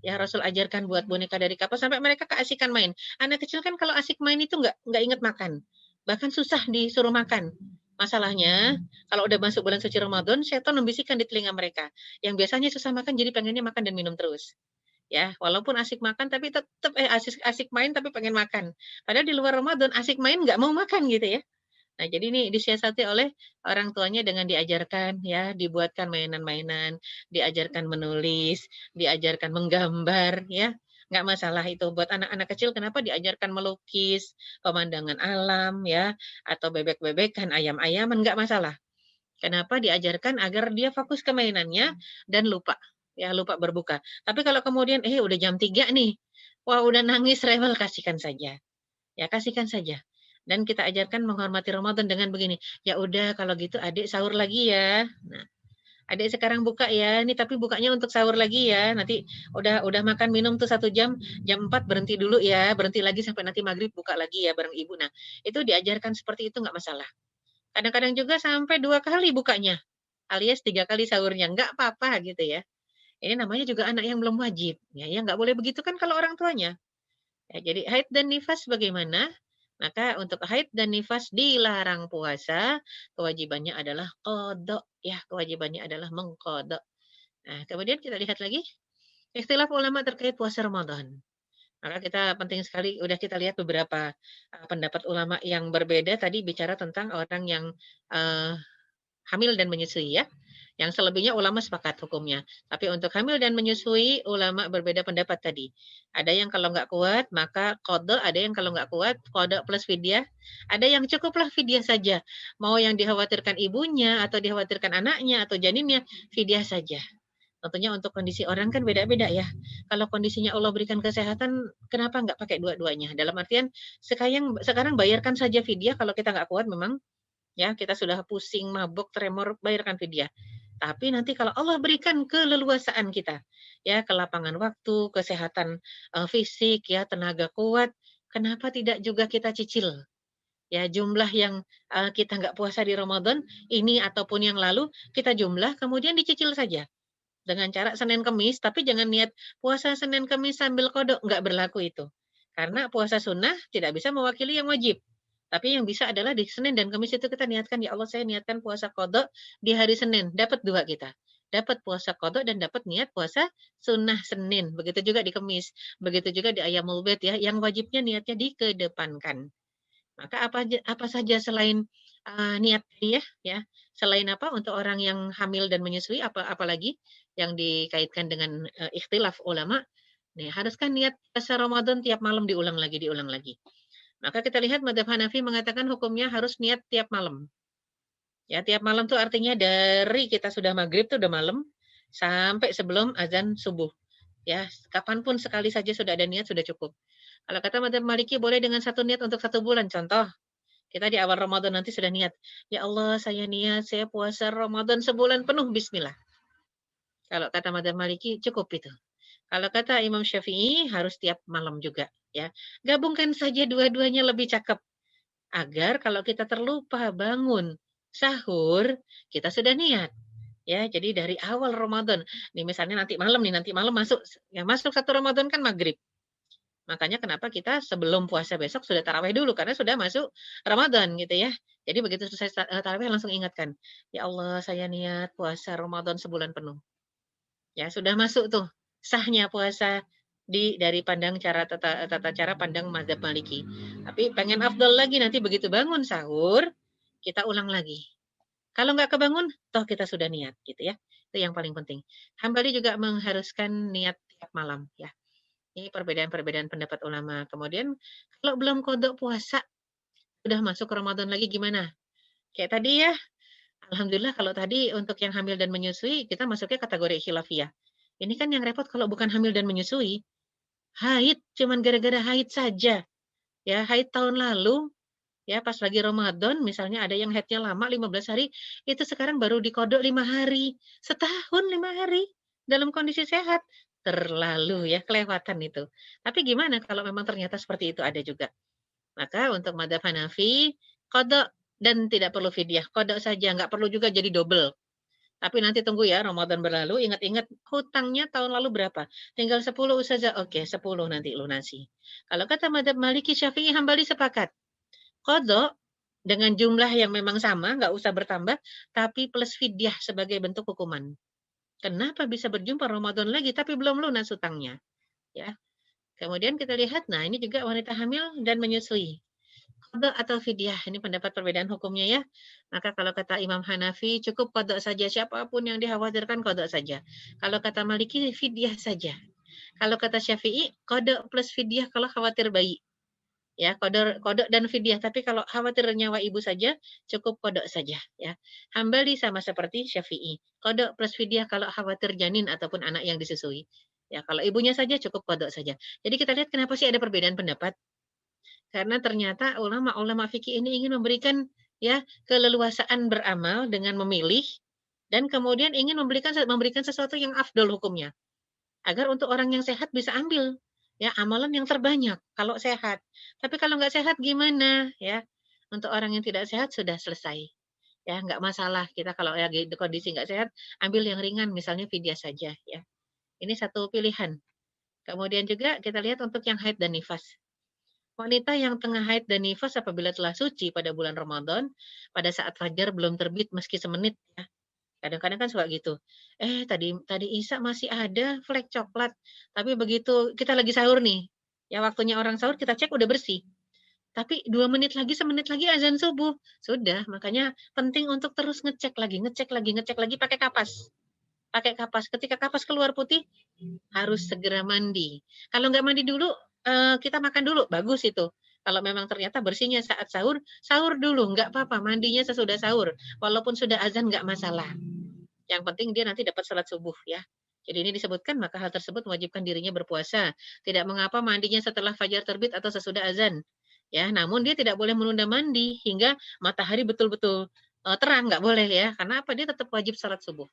Ya Rasul ajarkan buat boneka dari kapas sampai mereka keasikan main. Anak kecil kan kalau asik main itu nggak inget makan. Bahkan susah disuruh makan. Masalahnya, kalau udah masuk bulan suci Ramadan, setan membisikkan di telinga mereka. Yang biasanya susah makan, jadi pengennya makan dan minum terus. Ya, walaupun asik makan tapi tetap asik asik main tapi pengen makan. Padahal di luar Ramadan asik main nggak mau makan gitu ya. Nah, jadi ini disiasati oleh orang tuanya dengan diajarkan ya, dibuatkan mainan-mainan, diajarkan menulis, diajarkan menggambar ya. Nggak masalah itu buat anak-anak kecil kenapa diajarkan melukis, pemandangan alam ya, atau bebek-bebekan, ayam-ayaman nggak masalah. Kenapa diajarkan agar dia fokus ke mainannya dan lupa, ya lupa berbuka. Tapi kalau kemudian, udah jam 3 nih, wah udah nangis rewel, kasihkan saja. Ya kasihkan saja. Dan kita ajarkan menghormati Ramadan dengan begini, ya udah kalau gitu adik sahur lagi ya. Nah, adik sekarang buka ya, ini tapi bukanya untuk sahur lagi ya. Nanti udah makan minum tuh 1 jam, jam 4 berhenti dulu ya, berhenti lagi sampai nanti maghrib buka lagi ya bareng ibu. Nah, itu diajarkan seperti itu nggak masalah. Kadang-kadang juga sampai 2 kali bukanya, alias 3 kali sahurnya, nggak apa-apa gitu ya. Ini namanya juga anak yang belum wajib, ya nggak boleh begitu kan kalau orang tuanya. Ya, jadi haid dan nifas bagaimana? Maka untuk haid dan nifas dilarang puasa, kewajibannya adalah qada, ya kewajibannya adalah mengqada. Nah, kemudian kita lihat lagi, ikhtilaf ulama terkait puasa Ramadan. Maka kita penting sekali udah kita lihat beberapa, pendapat ulama yang berbeda tadi bicara tentang orang yang, eee hamil dan menyusui ya, yang selebihnya ulama sepakat hukumnya. Tapi untuk hamil dan menyusui, ulama berbeda pendapat tadi. Ada yang kalau nggak kuat, maka qada, ada yang kalau nggak kuat, qada plus fidyah, ada yang cukuplah fidyah saja. Mau yang dikhawatirkan ibunya, atau dikhawatirkan anaknya, atau janinnya, fidyah saja. Tentunya untuk kondisi orang kan beda-beda ya. Kalau kondisinya Allah berikan kesehatan, kenapa nggak pakai dua-duanya? Dalam artian, sekarang bayarkan saja fidyah kalau kita nggak kuat memang, ya, kita sudah pusing, mabuk, tremor, bayarkan fidyah. Tapi nanti kalau Allah berikan keleluasaan kita, ya, kelapangan waktu, kesehatan fisik, ya, tenaga kuat, kenapa tidak juga kita cicil? Ya, jumlah yang kita nggak puasa di Ramadan ini ataupun yang lalu, kita jumlah kemudian dicicil saja. Dengan cara Senin Kemis, tapi jangan niat puasa Senin Kemis sambil kodok, nggak berlaku itu. Karena puasa sunnah tidak bisa mewakili yang wajib. Tapi yang bisa adalah di Senin dan Kamis itu kita niatkan, ya Allah saya niatkan puasa kodok di hari Senin, dapat 2 kita. Dapat puasa kodok dan dapat niat puasa sunnah Senin. Begitu juga di Kamis. Begitu juga di Ayyamul Bid ya, yang wajibnya niatnya dikedepankan. Maka apa saja selain, niat tadi ya, selain apa, untuk orang yang hamil dan menyusui apalagi yang dikaitkan dengan, ikhtilaf ulama, nih haruskah niat puasa Ramadan tiap malam diulang lagi. Maka kita lihat madzhab Hanafi mengatakan hukumnya harus niat tiap malam. Ya, tiap malam tuh artinya dari kita sudah maghrib tuh udah malam, sampai sebelum azan subuh. Ya, kapanpun sekali saja sudah ada niat sudah cukup. Kalau kata madzhab Maliki boleh dengan 1 niat untuk 1 bulan. Contoh, kita di awal Ramadan nanti sudah niat, "Ya Allah, saya niat saya puasa Ramadan sebulan penuh, bismillah." Kalau kata madzhab Maliki cukup itu. Kalau kata Imam Syafi'i harus tiap malam juga, ya. Gabungkan saja dua-duanya lebih cakep. Agar kalau kita terlupa bangun sahur, kita sudah niat. Ya, jadi dari awal Ramadan, nih misalnya nanti malam masuk, yang masuk 1 Ramadan kan maghrib. Makanya kenapa kita sebelum puasa besok sudah tarawih dulu, karena sudah masuk Ramadan gitu ya. Jadi begitu selesai tarawih langsung ingatkan, "Ya Allah saya niat puasa Ramadan sebulan penuh." Ya sudah masuk tuh sahnya puasa dari pandang tata cara pandang mazhab Maliki. Tapi pengen afdal lagi nanti begitu bangun sahur, kita ulang lagi. Kalau nggak kebangun, toh kita sudah niat gitu ya. Itu yang paling penting. Hambali juga mengharuskan niat tiap malam ya. Ini perbedaan-perbedaan pendapat ulama. Kemudian kalau belum kodok puasa, udah masuk Ramadan lagi gimana? Kayak tadi ya, alhamdulillah kalau tadi untuk yang hamil dan menyusui, kita masuknya kategori khilafiyah. Ini kan yang repot kalau bukan hamil dan menyusui, haid, cuman gara-gara haid saja. Ya, haid tahun lalu, ya pas lagi Ramadan, misalnya ada yang haidnya lama 15 hari, itu sekarang baru dikodok 5 hari. Setahun 5 hari dalam kondisi sehat. Terlalu ya, kelewatan itu. Tapi gimana kalau memang ternyata seperti itu ada juga. Maka untuk madzhab Hanafi, kodok dan tidak perlu fidyah. Kodok saja, nggak perlu juga jadi double. Tapi nanti tunggu ya, Ramadan berlalu, ingat-ingat hutangnya tahun lalu berapa? Tinggal 10 saja, oke 10 nanti lunasi. Kalau kata madzhab Maliki, Syafi'i, Hambali sepakat. Kodok dengan jumlah yang memang sama, nggak usah bertambah, tapi plus fidyah sebagai bentuk hukuman. Kenapa bisa berjumpa Ramadan lagi tapi belum lunas hutangnya? Ya. Kemudian kita lihat, nah ini juga wanita hamil dan menyusui. Qada atau fidyah, ini pendapat perbedaan hukumnya ya. Maka kalau kata Imam Hanafi cukup qada saja, siapapun yang dikhawatirkan qada saja. Kalau kata Maliki fidyah saja. Kalau kata Syafi'i qada plus fidyah kalau khawatir bayi. Ya, qada dan fidyah, tapi kalau khawatir nyawa ibu saja cukup qada saja ya. Hambali sama seperti Syafi'i. Qada plus fidyah kalau khawatir janin ataupun anak yang disusui. Ya, kalau ibunya saja cukup qada saja. Jadi kita lihat kenapa sih ada perbedaan pendapat? Karena ternyata ulama-ulama fikih ini ingin memberikan ya keleluasaan beramal dengan memilih dan kemudian ingin memberikan sesuatu yang afdol hukumnya. Agar untuk orang yang sehat bisa ambil ya amalan yang terbanyak kalau sehat. Tapi kalau nggak sehat gimana ya? Untuk orang yang tidak sehat sudah selesai. Ya, nggak masalah kita kalau lagi di kondisi nggak sehat, ambil yang ringan misalnya fidyah saja ya. Ini satu pilihan. Kemudian juga kita lihat untuk yang haid dan nifas. Wanita yang tengah haid dan nifas apabila telah suci pada bulan Ramadan, pada saat fajar belum terbit meski semenit ya. Kadang-kadang kan suka gitu. Tadi tadi Isya masih ada flek coklat, tapi begitu kita lagi sahur nih, ya waktunya orang sahur kita cek udah bersih. Tapi 2 menit lagi, semenit lagi azan subuh. Sudah, makanya penting untuk terus ngecek lagi, ngecek lagi, ngecek lagi pakai kapas. Pakai kapas. Ketika kapas keluar putih, harus segera mandi. Kalau nggak mandi dulu, kita makan dulu, bagus itu. Kalau memang ternyata bersihnya saat sahur, sahur dulu, nggak apa-apa, mandinya sesudah sahur. Walaupun sudah azan nggak masalah. Yang penting dia nanti dapat salat subuh ya. Jadi ini disebutkan maka hal tersebut mewajibkan dirinya berpuasa. Tidak mengapa mandinya setelah fajar terbit atau sesudah azan. Ya, namun dia tidak boleh menunda mandi hingga matahari betul-betul terang, nggak boleh ya. Karena apa? Dia tetap wajib salat subuh.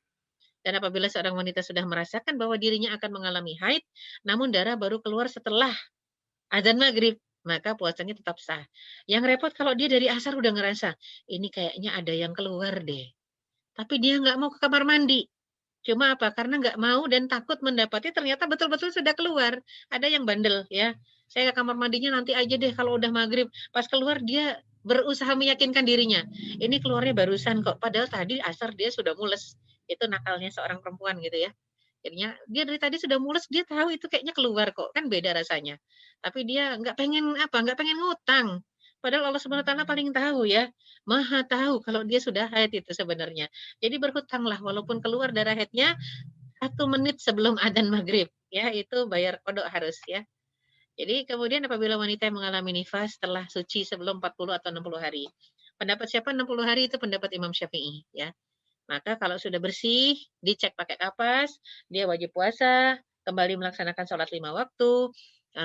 Dan apabila seorang wanita sudah merasakan bahwa dirinya akan mengalami haid, namun darah baru keluar setelah azan maghrib, maka puasanya tetap sah. Yang repot kalau dia dari asar udah ngerasa, ini kayaknya ada yang keluar deh. Tapi dia nggak mau ke kamar mandi. Cuma apa? Karena nggak mau dan takut mendapati ternyata betul-betul sudah keluar. Ada yang bandel ya. Saya ke kamar mandinya nanti aja deh kalau udah maghrib. Pas keluar dia berusaha meyakinkan dirinya. Ini keluarnya barusan kok. Padahal tadi asar dia sudah mules. Itu nakalnya seorang perempuan gitu ya. Jadinya dia dari tadi sudah mules, dia tahu itu kayaknya keluar kok, kan beda rasanya. Tapi dia nggak pengen apa, nggak pengen ngutang. Padahal Allah Subhanahu wa taala paling tahu ya, Maha tahu kalau dia sudah haid itu sebenarnya. Jadi berhutanglah walaupun keluar darah haidnya 1 menit sebelum adzan maghrib, ya itu bayar kodok harus ya. Jadi kemudian apabila wanita yang mengalami nifas setelah suci sebelum 40 atau 60 hari. Pendapat siapa 60 hari itu pendapat Imam Syafi'i ya. Maka kalau sudah bersih, dicek pakai kapas, dia wajib puasa, kembali melaksanakan sholat 5 waktu,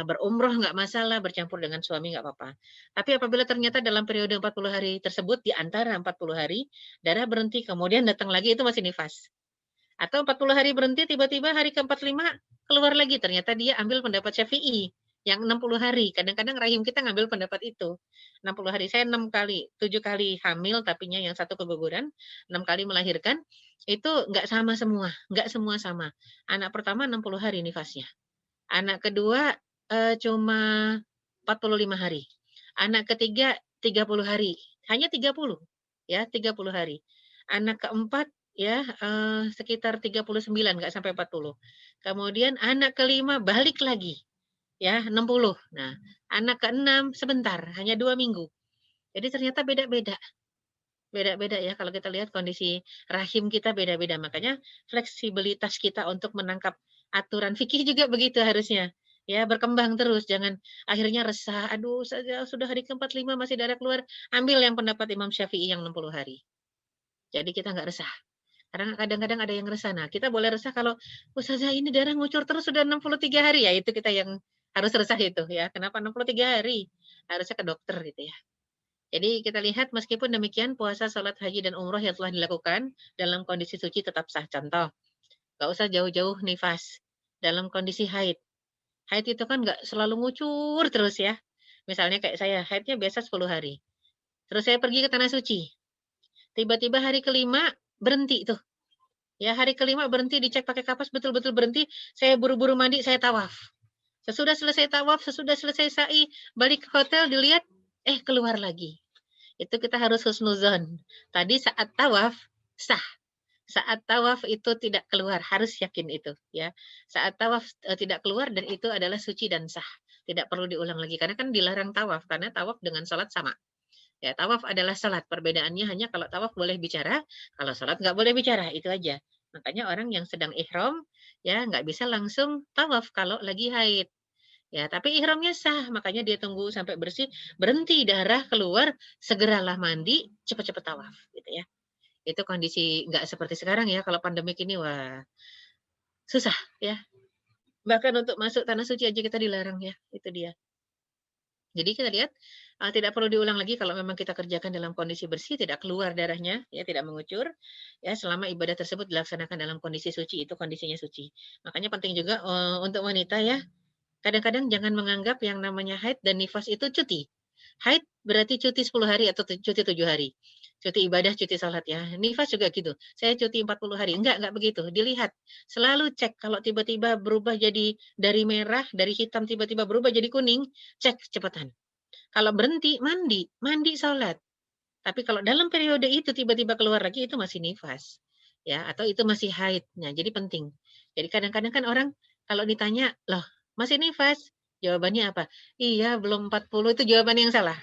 berumroh nggak masalah, bercampur dengan suami nggak apa-apa. Tapi apabila ternyata dalam periode 40 hari tersebut, di antara 40 hari, darah berhenti, kemudian datang lagi, itu masih nifas. Atau 40 hari berhenti, tiba-tiba hari ke-45 keluar lagi, ternyata dia ambil pendapat Syafi'i yang 60 hari. Kadang-kadang rahim kita ngambil pendapat itu. 60 hari, saya 6 kali, 7 kali hamil, tapinya yang satu keguguran, 6 kali melahirkan, itu nggak sama semua, nggak semua sama. Anak pertama 60 hari nifasnya. Anak kedua cuma 45 hari. Anak ketiga 30 hari. Hanya 30 ya, 30 hari. Anak keempat ya, sekitar 39, nggak sampai 40. Kemudian anak kelima balik lagi, ya 60. Nah, anak keenam sebentar, hanya 2 minggu. Jadi ternyata beda-beda. Beda-beda ya kalau kita lihat kondisi rahim kita beda-beda. Makanya fleksibilitas kita untuk menangkap aturan fikih juga begitu harusnya. Ya, berkembang terus, jangan akhirnya resah, "Aduh, saya sudah hari ke-45 masih darah keluar." Ambil yang pendapat Imam Syafi'i yang 60 hari. Jadi kita nggak resah. Karena kadang-kadang ada yang resah. Nah, kita boleh resah kalau, "Ustazah ini darah ngucur terus sudah 63 hari." Ya itu kita yang harus resah itu ya. Kenapa 63 hari? Harusnya ke dokter gitu ya. Jadi kita lihat meskipun demikian puasa, salat, haji, dan umroh yang telah dilakukan dalam kondisi suci tetap sah. Contoh, nggak usah jauh-jauh nifas dalam kondisi haid. Haid itu kan nggak selalu ngucur terus ya. Misalnya kayak saya, haidnya biasa 10 hari. Terus saya pergi ke tanah suci. Tiba-tiba hari kelima berhenti tuh. Ya hari kelima berhenti dicek pakai kapas betul-betul berhenti. Saya buru-buru mandi, saya tawaf. Sesudah selesai tawaf, sesudah selesai sa'i, balik ke hotel dilihat, keluar lagi. Itu kita harus husnuzon. Tadi saat tawaf sah, saat tawaf itu tidak keluar, harus yakin itu ya. Saat tawaf, tidak keluar dan itu adalah suci dan sah. Tidak perlu diulang lagi karena kan dilarang tawaf, karena tawaf dengan salat sama. Ya, tawaf adalah salat, perbedaannya hanya kalau tawaf boleh bicara, kalau salat nggak boleh bicara, itu aja. Makanya orang yang sedang ihram, ya nggak bisa langsung tawaf kalau lagi haid. Ya, tapi ihramnya sah, makanya dia tunggu sampai bersih, berhenti darah keluar, segeralah mandi, cepat-cepat tawaf, gitu ya. Itu kondisi nggak seperti sekarang ya, kalau pandemik ini, wah, susah ya. Bahkan untuk masuk tanah suci aja kita dilarang ya, itu dia. Jadi kita lihat, tidak perlu diulang lagi kalau memang kita kerjakan dalam kondisi bersih, tidak keluar darahnya, ya tidak mengucur, ya selama ibadah tersebut dilaksanakan dalam kondisi suci, itu kondisinya suci. Makanya penting juga, untuk wanita ya, kadang-kadang jangan menganggap yang namanya haid dan nifas itu cuti. Haid berarti cuti 10 hari atau cuti 7 hari. Cuti ibadah, cuti salat ya. Nifas juga gitu. Saya cuti 40 hari. Enggak begitu. Dilihat. Selalu cek kalau tiba-tiba berubah jadi dari merah, dari hitam tiba-tiba berubah jadi kuning, cek cepetan. Kalau berhenti, mandi, mandi salat. Tapi kalau dalam periode itu tiba-tiba keluar lagi itu masih nifas. Ya, atau itu masih haid. Nah, jadi penting. Jadi kadang-kadang kan orang kalau ditanya, "Loh, masih nifas?" Jawabannya apa? "Iya, belum 40." Itu jawaban yang salah.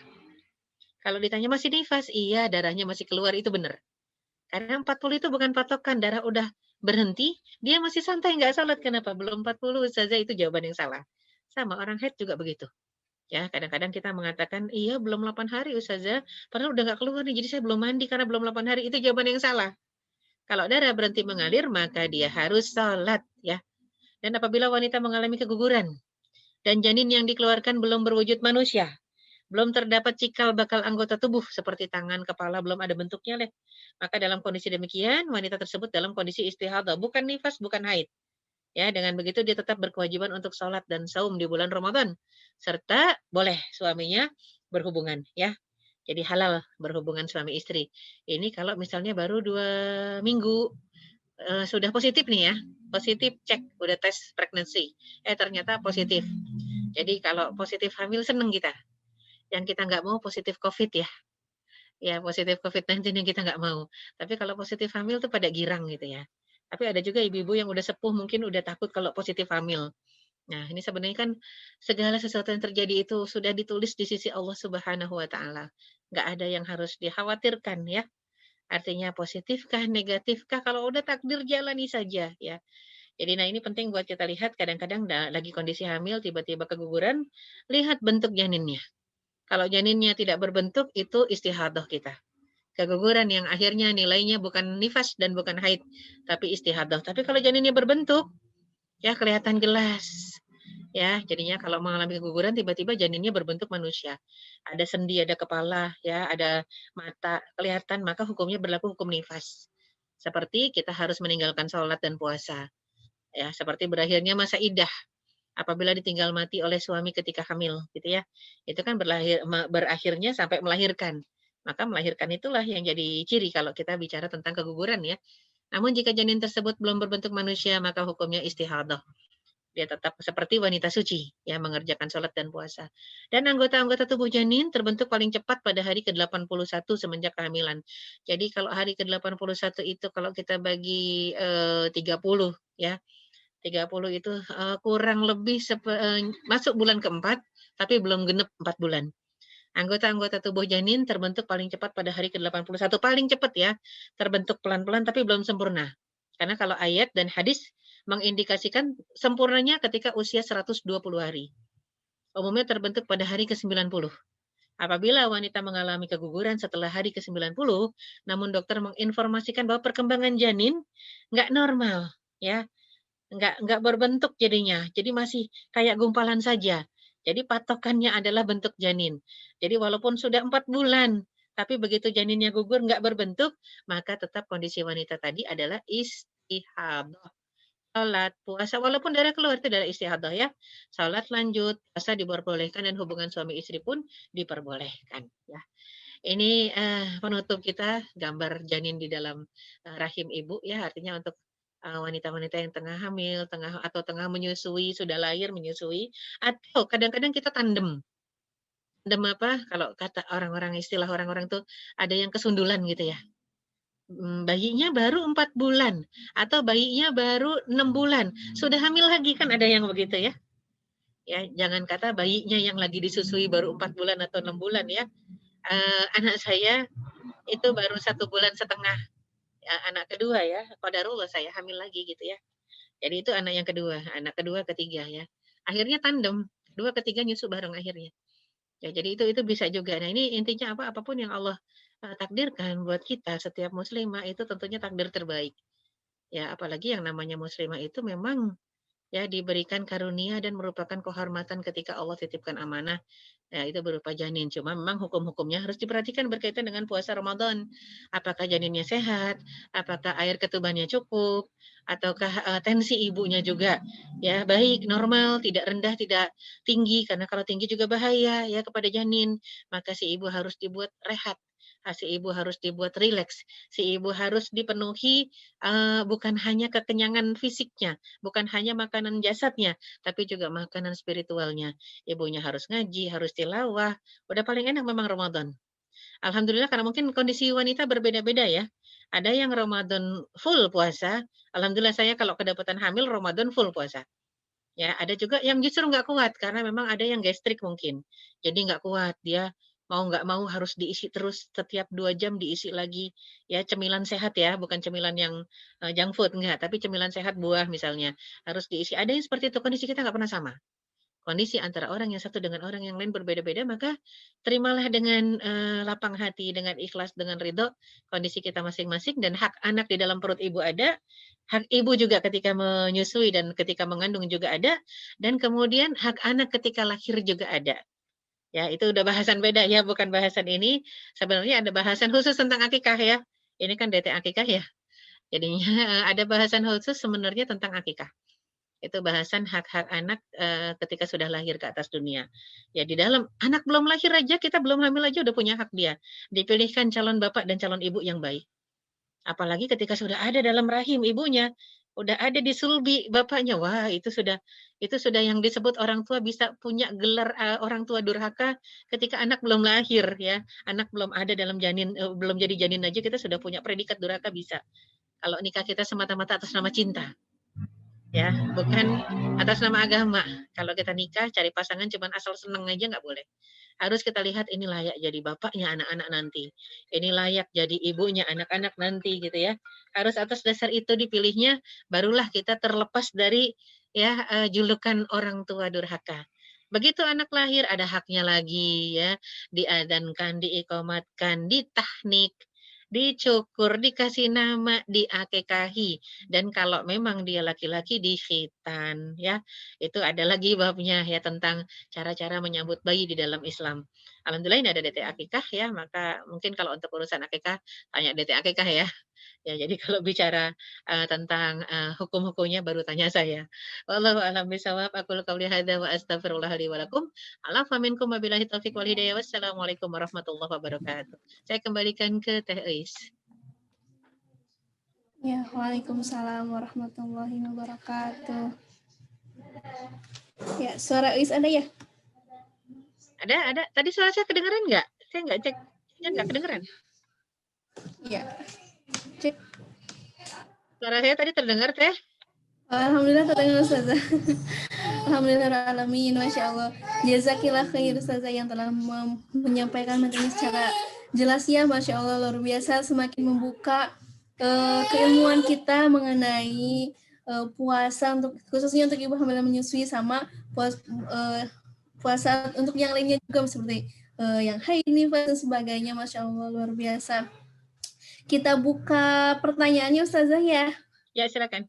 Kalau ditanya, "Masih nifas?" "Iya, darahnya masih keluar." Itu benar. Karena 40 itu bukan patokan, darah udah berhenti, dia masih santai nggak salat. Kenapa? "Belum 40, Ustazah." Itu jawaban yang salah. Sama orang haid juga begitu. Ya, kadang-kadang kita mengatakan, "Iya, belum 8 hari Ustazah, padahal udah nggak keluar nih, jadi saya belum mandi karena belum 8 hari." Itu jawaban yang salah. Kalau darah berhenti mengalir, maka dia harus salat, ya. Dan apabila wanita mengalami keguguran dan janin yang dikeluarkan belum berwujud manusia, belum terdapat cikal bakal anggota tubuh seperti tangan, kepala, belum ada bentuknya leh. Maka dalam kondisi demikian, wanita tersebut dalam kondisi istihadah, bukan nifas, bukan haid. Ya, dengan begitu dia tetap berkewajiban untuk sholat dan saum di bulan Ramadan. Serta boleh suaminya berhubungan, ya. Jadi halal berhubungan suami istri. Ini kalau misalnya baru 2 minggu, sudah positif nih ya, positif cek, udah tes pregnancy, ternyata positif. Jadi kalau positif hamil seneng kita, yang kita nggak mau positif Covid ya. Ya positif COVID-19 yang kita nggak mau. Tapi kalau positif hamil tuh pada girang gitu ya. Tapi ada juga ibu-ibu yang udah sepuh mungkin udah takut kalau positif hamil. Nah, ini sebenarnya kan segala sesuatu yang terjadi itu sudah ditulis di sisi Allah Subhanahu wa taala. Nggak ada yang harus dikhawatirkan ya. Artinya positifkah, negatifkah, kalau udah takdir jalani saja ya. Jadi nah ini penting buat kita lihat kadang-kadang lagi kondisi hamil tiba-tiba keguguran, lihat bentuk janinnya. Kalau janinnya tidak berbentuk itu istihadah kita. Keguguran yang akhirnya nilainya bukan nifas dan bukan haid, tapi istihadah. Tapi kalau janinnya berbentuk, ya kelihatan jelas. Ya, jadinya kalau mengalami keguguran tiba-tiba janinnya berbentuk manusia. Ada sendi, ada kepala, ya, ada mata, kelihatan, maka hukumnya berlaku hukum nifas. Seperti kita harus meninggalkan sholat dan puasa. Ya, seperti berakhirnya masa idah apabila ditinggal mati oleh suami ketika hamil, gitu ya. Itu kan berakhirnya sampai melahirkan. Maka melahirkan itulah yang jadi ciri kalau kita bicara tentang keguguran ya. Namun jika janin tersebut belum berbentuk manusia, maka hukumnya istihadah. Dia tetap seperti wanita suci, ya, mengerjakan sholat dan puasa. Dan anggota-anggota tubuh janin terbentuk paling cepat pada hari ke-81 semenjak kehamilan. Jadi kalau hari ke-81 itu kalau kita bagi 30, ya, 30 itu kurang lebih masuk bulan keempat, tapi belum genep 4 bulan. Anggota-anggota tubuh janin terbentuk paling cepat pada hari ke-81, paling cepat ya, terbentuk pelan-pelan tapi belum sempurna. Karena kalau ayat dan hadis mengindikasikan sempurnanya ketika usia 120 hari. Umumnya terbentuk pada hari ke-90. Apabila wanita mengalami keguguran setelah hari ke-90, namun dokter menginformasikan bahwa perkembangan janin nggak normal, ya, nggak berbentuk jadinya, jadi masih kayak gumpalan saja. Jadi patokannya adalah bentuk janin. Jadi walaupun sudah 4 bulan, tapi begitu janinnya gugur nggak berbentuk, maka tetap kondisi wanita tadi adalah istihadah. Salat, puasa, walaupun darah keluar itu darah istihadah ya. Salat lanjut, puasa diperbolehkan dan hubungan suami istri pun diperbolehkan ya. Ini penutup kita gambar janin di dalam rahim ibu ya, artinya untuk wanita-wanita yang tengah hamil, tengah menyusui, sudah lahir menyusui, atau kadang-kadang kita tandem. Tandem apa? Kalau kata orang-orang, istilah orang-orang tuh ada yang kesundulan gitu ya. Bayinya baru 4 bulan atau bayinya baru 6 bulan, sudah hamil lagi, kan ada yang begitu ya. Ya, jangan kata bayinya yang lagi disusui baru 4 bulan atau 6 bulan ya. Anak saya itu baru 1,5 bulan, ya, anak kedua ya, qadarullah saya hamil lagi gitu ya. Jadi itu anak kedua, ketiga ya. Akhirnya tandem, kedua, ketiga nyusu bareng akhirnya. Ya, jadi itu bisa juga. Nah, ini intinya apa, apapun yang Allah takdirkan buat kita setiap muslimah itu tentunya takdir terbaik. Ya, apalagi yang namanya muslimah itu memang ya diberikan karunia dan merupakan kehormatan ketika Allah titipkan amanah. Ya, itu berupa janin. Cuma memang hukum-hukumnya harus diperhatikan berkaitan dengan puasa Ramadan. Apakah janinnya sehat? Apakah air ketubannya cukup? Ataukah tensi ibunya juga ya baik, normal, tidak rendah, tidak tinggi? Karena kalau tinggi juga bahaya ya kepada janin. Maka si ibu harus dibuat rehat. Si ibu harus dibuat rileks. Si ibu harus dipenuhi bukan hanya kekenyangan fisiknya, bukan hanya makanan jasadnya, tapi juga makanan spiritualnya. Ibunya harus ngaji, harus tilawah. Udah paling enak memang Ramadan. Alhamdulillah karena mungkin kondisi wanita berbeda-beda ya. Ada yang Ramadan full puasa. Alhamdulillah saya kalau kedapatan hamil Ramadan full puasa. Ya, ada juga yang justru nggak kuat karena memang ada yang gastrik mungkin. Jadi nggak kuat, dia mau nggak mau harus diisi terus setiap 2 jam diisi lagi. Ya, cemilan sehat ya, bukan cemilan yang junk food, enggak, tapi cemilan sehat buah misalnya, harus diisi. Ada yang seperti itu, kondisi kita nggak pernah sama. Kondisi antara orang yang satu dengan orang yang lain berbeda-beda, maka terimalah dengan lapang hati, dengan ikhlas, dengan ridho kondisi kita masing-masing dan hak anak di dalam perut ibu ada, hak ibu juga ketika menyusui dan ketika mengandung juga ada, dan kemudian hak anak ketika lahir juga ada. Ya, itu udah bahasan beda ya, bukan bahasan ini. Sebenarnya ada bahasan khusus tentang akikah ya. Ini kan DT akikah ya. Jadinya ada bahasan khusus sebenarnya tentang akikah. Itu bahasan hak-hak anak ketika sudah lahir ke atas dunia. Ya di dalam anak belum lahir aja, kita belum hamil aja udah punya hak dia. Dipilihkan calon bapak dan calon ibu yang baik. Apalagi ketika sudah ada dalam rahim ibunya, udah ada di sulbi bapaknya. Wah, itu sudah yang disebut orang tua bisa punya gelar orang tua durhaka ketika anak belum lahir ya. Anak belum ada dalam janin, belum jadi janin aja kita sudah punya predikat durhaka bisa. Kalau nikah kita semata-mata atas nama cinta. Ya, bukan atas nama agama. Kalau kita nikah cari pasangan cuman asal seneng aja nggak boleh. Harus kita lihat ini layak jadi bapaknya anak-anak nanti. Ini layak jadi ibunya anak-anak nanti gitu ya. Harus atas dasar itu dipilihnya barulah kita terlepas dari ya julukan orang tua durhaka. Begitu anak lahir ada haknya lagi ya, diadankan, diikomatkan, ditahnik, dicukur, dikasih nama, diakekahi. Dan kalau memang dia laki-laki dikhitan ya. Itu ada lagi babnya ya tentang cara-cara menyambut bayi di dalam Islam. Alhamdulillah ini ada DT akikah ya, maka mungkin kalau untuk urusan akikah tanya DT akikah ya. Ya jadi kalau bicara tentang hukum-hukumnya baru tanya saya. Wallahu a'lam bishawab. Aqulu qouli hadza wa astaghfirullah li wa lakum. Alafa minkum wabillahi taufiq wal hidayah. Wassalamualaikum warahmatullahi wabarakatuh. Saya kembalikan ke Teh Eis. Ya, waalaikumsalam warahmatullahi wabarakatuh. Ya, suara Uis ada ya? Ada. Tadi suara saya kedengeran nggak? Saya nggak cek, nggak kedengeran. Ya, cek. Suara saya tadi terdengar, Teh? Alhamdulillah terdengar Ustazah. Alhamdulillahirrahmanirrahim, Masya Allah. Jazakillah khair Ustazah yang telah menyampaikan materi secara jelas ya, Masya Allah, luar biasa. Semakin membuka keilmuan kita mengenai puasa, untuk khususnya untuk ibu hamil dan menyusui, sama puasa untuk yang lainnya juga, seperti yang haid, nifas, dan sebagainya. Masya Allah, luar biasa. Kita buka pertanyaannya Ustazah ya. Ya, silakan.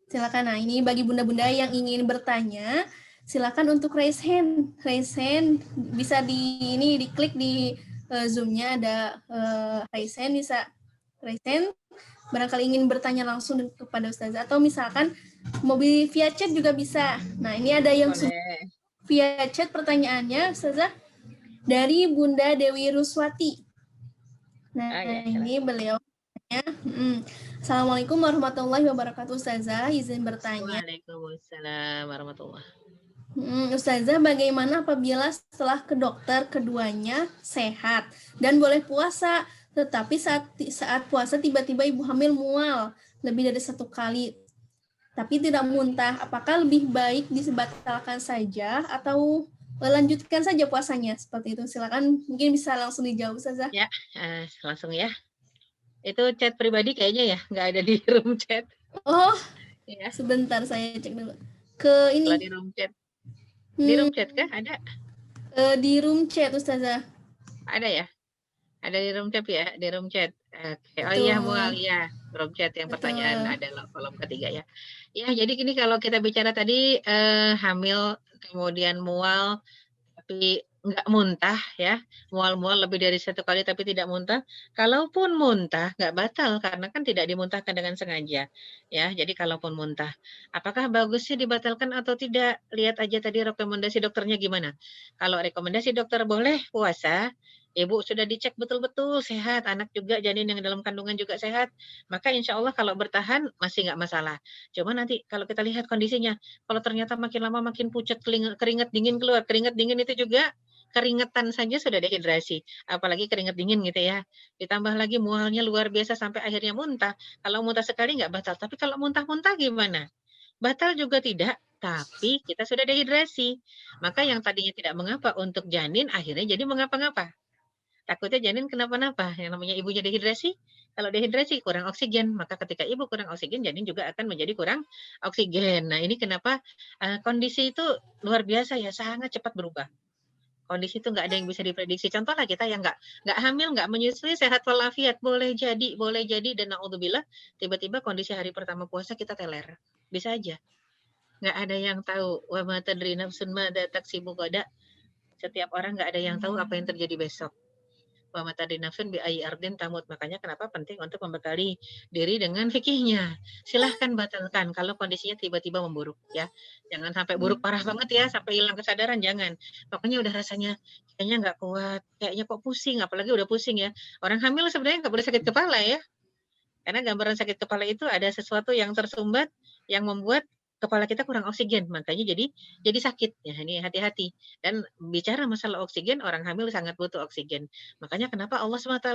Silakan. Nah, ini bagi bunda-bunda yang ingin bertanya, silakan untuk raise hand. Raise hand bisa diklik di Zoom-nya, ada raise hand, bisa raise hand. Barangkali ingin bertanya langsung kepada Ustazah, atau misalkan mau via chat juga bisa. Nah, ini ada yang via chat pertanyaannya, Ustazah, dari Bunda Dewi Ruswati. Nah, ini beliau. Assalamualaikum warahmatullahi wabarakatuh, Ustazah. Izin bertanya. Waalaikumsalam warahmatullahi. Ustazah, bagaimana apabila setelah ke dokter keduanya sehat dan boleh puasa, tetapi saat puasa tiba-tiba ibu hamil mual lebih dari 1 kali, tapi tidak muntah, apakah lebih baik disebatalkan saja atau lanjutkan saja puasanya? Seperti itu. Silakan, mungkin bisa langsung dijawab, Ustazah. Ya, langsung ya. Itu chat pribadi kayaknya ya, nggak ada di room chat. Oh, ya. Sebentar saya cek dulu. Ke ini. Kalau di room chat. Di room chat kah ada? Di room chat, Ustazah. Ada ya? Ada di room chat ya? Di room chat. Oke. Oh iya, mual ya. Room chat yang pertanyaan ada kolom ketiga ya. Ya, jadi gini, kalau kita bicara tadi hamil kemudian mual tapi nggak muntah ya, mual-mual lebih dari 1 kali tapi tidak muntah, kalaupun muntah nggak batal karena kan tidak dimuntahkan dengan sengaja ya. Jadi kalaupun muntah, apakah bagus sih dibatalkan atau tidak? Lihat aja tadi rekomendasi dokternya gimana. Kalau rekomendasi dokter boleh puasa, ibu sudah dicek betul-betul sehat, anak juga, janin yang dalam kandungan juga sehat, maka insya Allah kalau bertahan masih nggak masalah. Cuma nanti kalau kita lihat kondisinya, kalau ternyata makin lama makin pucat, keringat dingin keluar, keringat dingin itu juga keringetan saja sudah dehidrasi, apalagi keringat dingin gitu ya. Ditambah lagi mualnya luar biasa sampai akhirnya muntah. Kalau muntah sekali nggak batal, tapi kalau muntah-muntah gimana? Batal juga tidak, tapi kita sudah dehidrasi. Maka yang tadinya tidak mengapa untuk janin akhirnya jadi mengapa-ngapa. Takutnya janin kenapa-napa, yang namanya ibunya dehidrasi, kalau dehidrasi kurang oksigen, maka ketika ibu kurang oksigen, janin juga akan menjadi kurang oksigen. Nah, ini kenapa kondisi itu luar biasa ya, sangat cepat berubah. Kondisi itu nggak ada yang bisa diprediksi. Contohlah kita yang nggak hamil, nggak menyusui, sehat walafiat, boleh jadi dan naudzubillah tiba-tiba kondisi hari pertama puasa kita teler. Bisa aja. Nggak ada yang tahu. Wa ma tadri nafsun madza taksibu ghadan. Setiap orang nggak ada yang tahu apa yang terjadi besok. Wa ma tadri nafsun bi ayyi ardin tamut. Makanya kenapa penting untuk membekali diri dengan fikihnya. Silahkan batalkan kalau kondisinya tiba-tiba memburuk ya. Jangan sampai buruk parah banget ya, sampai hilang kesadaran, jangan. Pokoknya udah rasanya kayaknya nggak kuat, kayaknya kok pusing, apalagi udah pusing ya. Orang hamil sebenarnya nggak boleh sakit kepala ya. Karena gambaran sakit kepala itu ada sesuatu yang tersumbat yang membuat kepala kita kurang oksigen, makanya jadi sakit. Ya, ini hati-hati. Dan bicara masalah oksigen, orang hamil sangat butuh oksigen. Makanya kenapa Allah SWT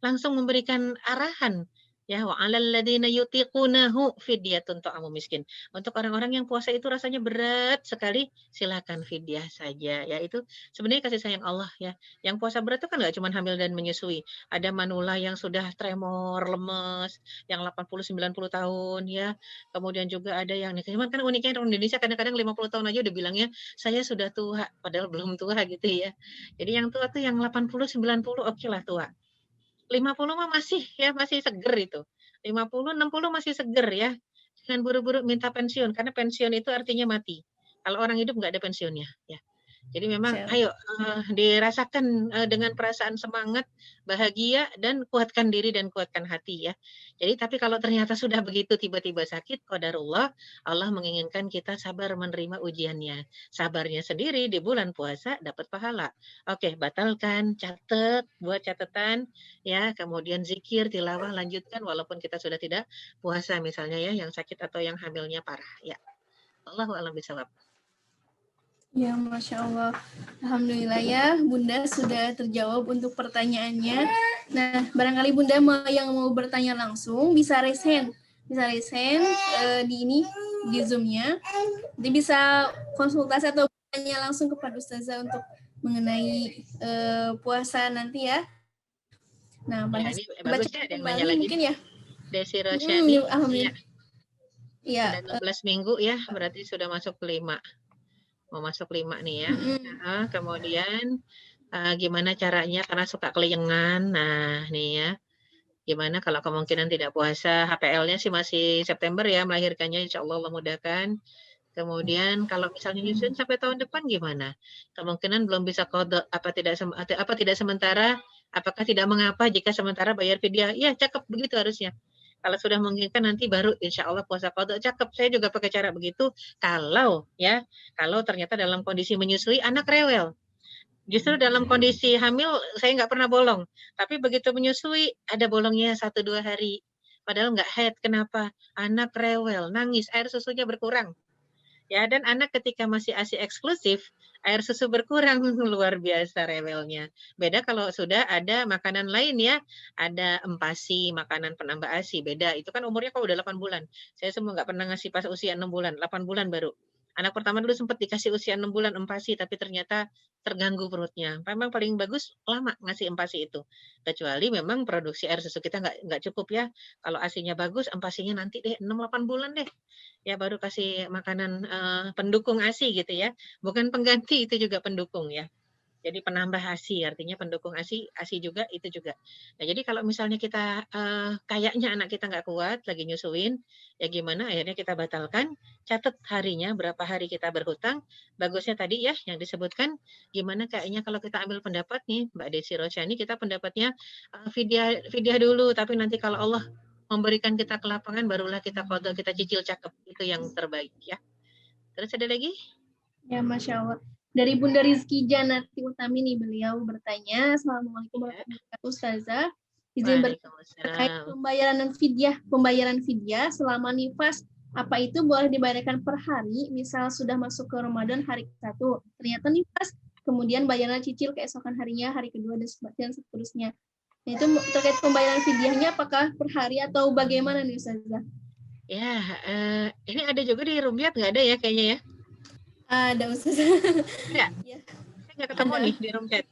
langsung memberikan arahan ya, wa 'alal ladzina yutiqunahu fidyatun ta'amu miskin. Untuk orang-orang yang puasa itu rasanya berat sekali, silakan fidyah saja ya. Itu sebenarnya kasih sayang Allah ya. Yang puasa berat itu kan nggak cuma hamil dan menyusui, ada manula yang sudah tremor, lemes, yang 80, 90 tahun ya. Kemudian juga ada yang nih, cuman kan uniknya orang Indonesia kadang-kadang 50 tahun aja udah bilangnya, "Saya sudah tua," padahal belum tua gitu ya. Jadi yang tua tuh yang 80, 90 okelah tua. 50 mah masih ya, masih seger itu. 50, 60 masih seger ya. Jangan buru-buru minta pensiun, karena pensiun itu artinya mati. Kalau orang hidup nggak ada pensiunnya, ya. Jadi memang ayo, dirasakan, dengan perasaan semangat, bahagia, dan kuatkan diri dan kuatkan hati ya. Jadi tapi kalau ternyata sudah begitu tiba-tiba sakit, qadarullah, Allah menginginkan kita sabar menerima ujiannya. Sabarnya sendiri di bulan puasa dapat pahala. Oke, batalkan, catat, buat catatan ya, kemudian zikir, tilawah, lanjutkan walaupun kita sudah tidak puasa misalnya ya, yang sakit atau yang hamilnya parah, ya. Allahu a'lam bishawab. Ya, Masya Allah. Alhamdulillah ya, Bunda sudah terjawab untuk pertanyaannya. Nah, barangkali Bunda yang mau bertanya langsung, bisa raise hand. Bisa raise hand di Zoom-nya. Jadi bisa konsultasi atau bertanya langsung kepada Ustazah untuk mengenai puasa nanti ya. Nah, Ya, ini bagus ya, ada yang nanya lagi. Mungkin ya. Desi Rosyani, alhamdulillah. Ya. Sudah 12 minggu ya, berarti sudah masuk 5. Mau masuk 5 nih ya. Nah, kemudian gimana caranya karena suka keliengan. Nah, nih ya. Gimana kalau kemungkinan tidak puasa, HPL-nya sih masih September ya melahirkannya, insya Allah mudahkan. Kemudian kalau misalnya nyusun sampai tahun depan gimana? Kemungkinan belum bisa kode apa tidak sementara, apakah tidak mengapa jika sementara bayar fidyah? Ya, cakep begitu harusnya. Kalau sudah memungkinkan nanti baru insya Allah puasa kode, cakep. Saya juga pakai cara begitu. Kalau ternyata dalam kondisi menyusui anak rewel. Justru dalam kondisi hamil saya nggak pernah bolong, tapi begitu menyusui ada bolongnya 1-2 hari. Padahal nggak haid. Kenapa? Anak rewel, nangis, air susunya berkurang. Ya, dan anak ketika masih ASI eksklusif, air susu berkurang luar biasa rewelnya. Beda kalau sudah ada makanan lain ya, ada empasi, makanan penambah ASI, beda. Itu kan umurnya kalau udah 8 bulan. Saya semua nggak pernah ngasih pas usia 6 bulan, 8 bulan baru. Anak pertama dulu sempat dikasih usia 6 bulan empasi, tapi ternyata terganggu perutnya. Memang paling bagus lama ngasih empasi itu. Kecuali memang produksi air susu kita nggak cukup ya. Kalau ASINya bagus, empasinya nanti deh 6-8 bulan deh. Ya baru kasih makanan pendukung ASI gitu ya. Bukan pengganti, itu juga pendukung ya. Jadi penambah ASI, artinya pendukung ASI, ASI juga itu juga. Nah, jadi kalau misalnya kita kayaknya anak kita nggak kuat, lagi nyusuin, ya gimana? Akhirnya kita batalkan, catat harinya, berapa hari kita berhutang. Bagusnya tadi ya, yang disebutkan, gimana kayaknya kalau kita ambil pendapat nih, Mbak Desi Rosyani, kita pendapatnya fidyah dulu, tapi nanti kalau Allah memberikan kita kelapangan, barulah kita qadha, kita cicil cakep. Itu yang terbaik ya. Terus ada lagi? Ya, Masya Allah. Dari Bunda Rizky Janati Utami nih, beliau bertanya, Assalamualaikum warahmatullahi wabarakatuh, Ustazah. Izin terkait pembayaran fidyah selama nifas, apa itu boleh dibayarkan per hari? Misal sudah masuk ke Ramadan hari ke-1, ternyata nifas, kemudian bayaran cicil keesokan harinya, hari kedua, dan seterusnya. Nah, itu terkait pembayaran fidyahnya apakah per hari atau bagaimana nih, Ustazah? Ya, ini ada juga di Rumbiyat, nggak ada ya kayaknya ya? Ada, Ustazah. Ya, saya nggak ketemu nih di Rumbiyat.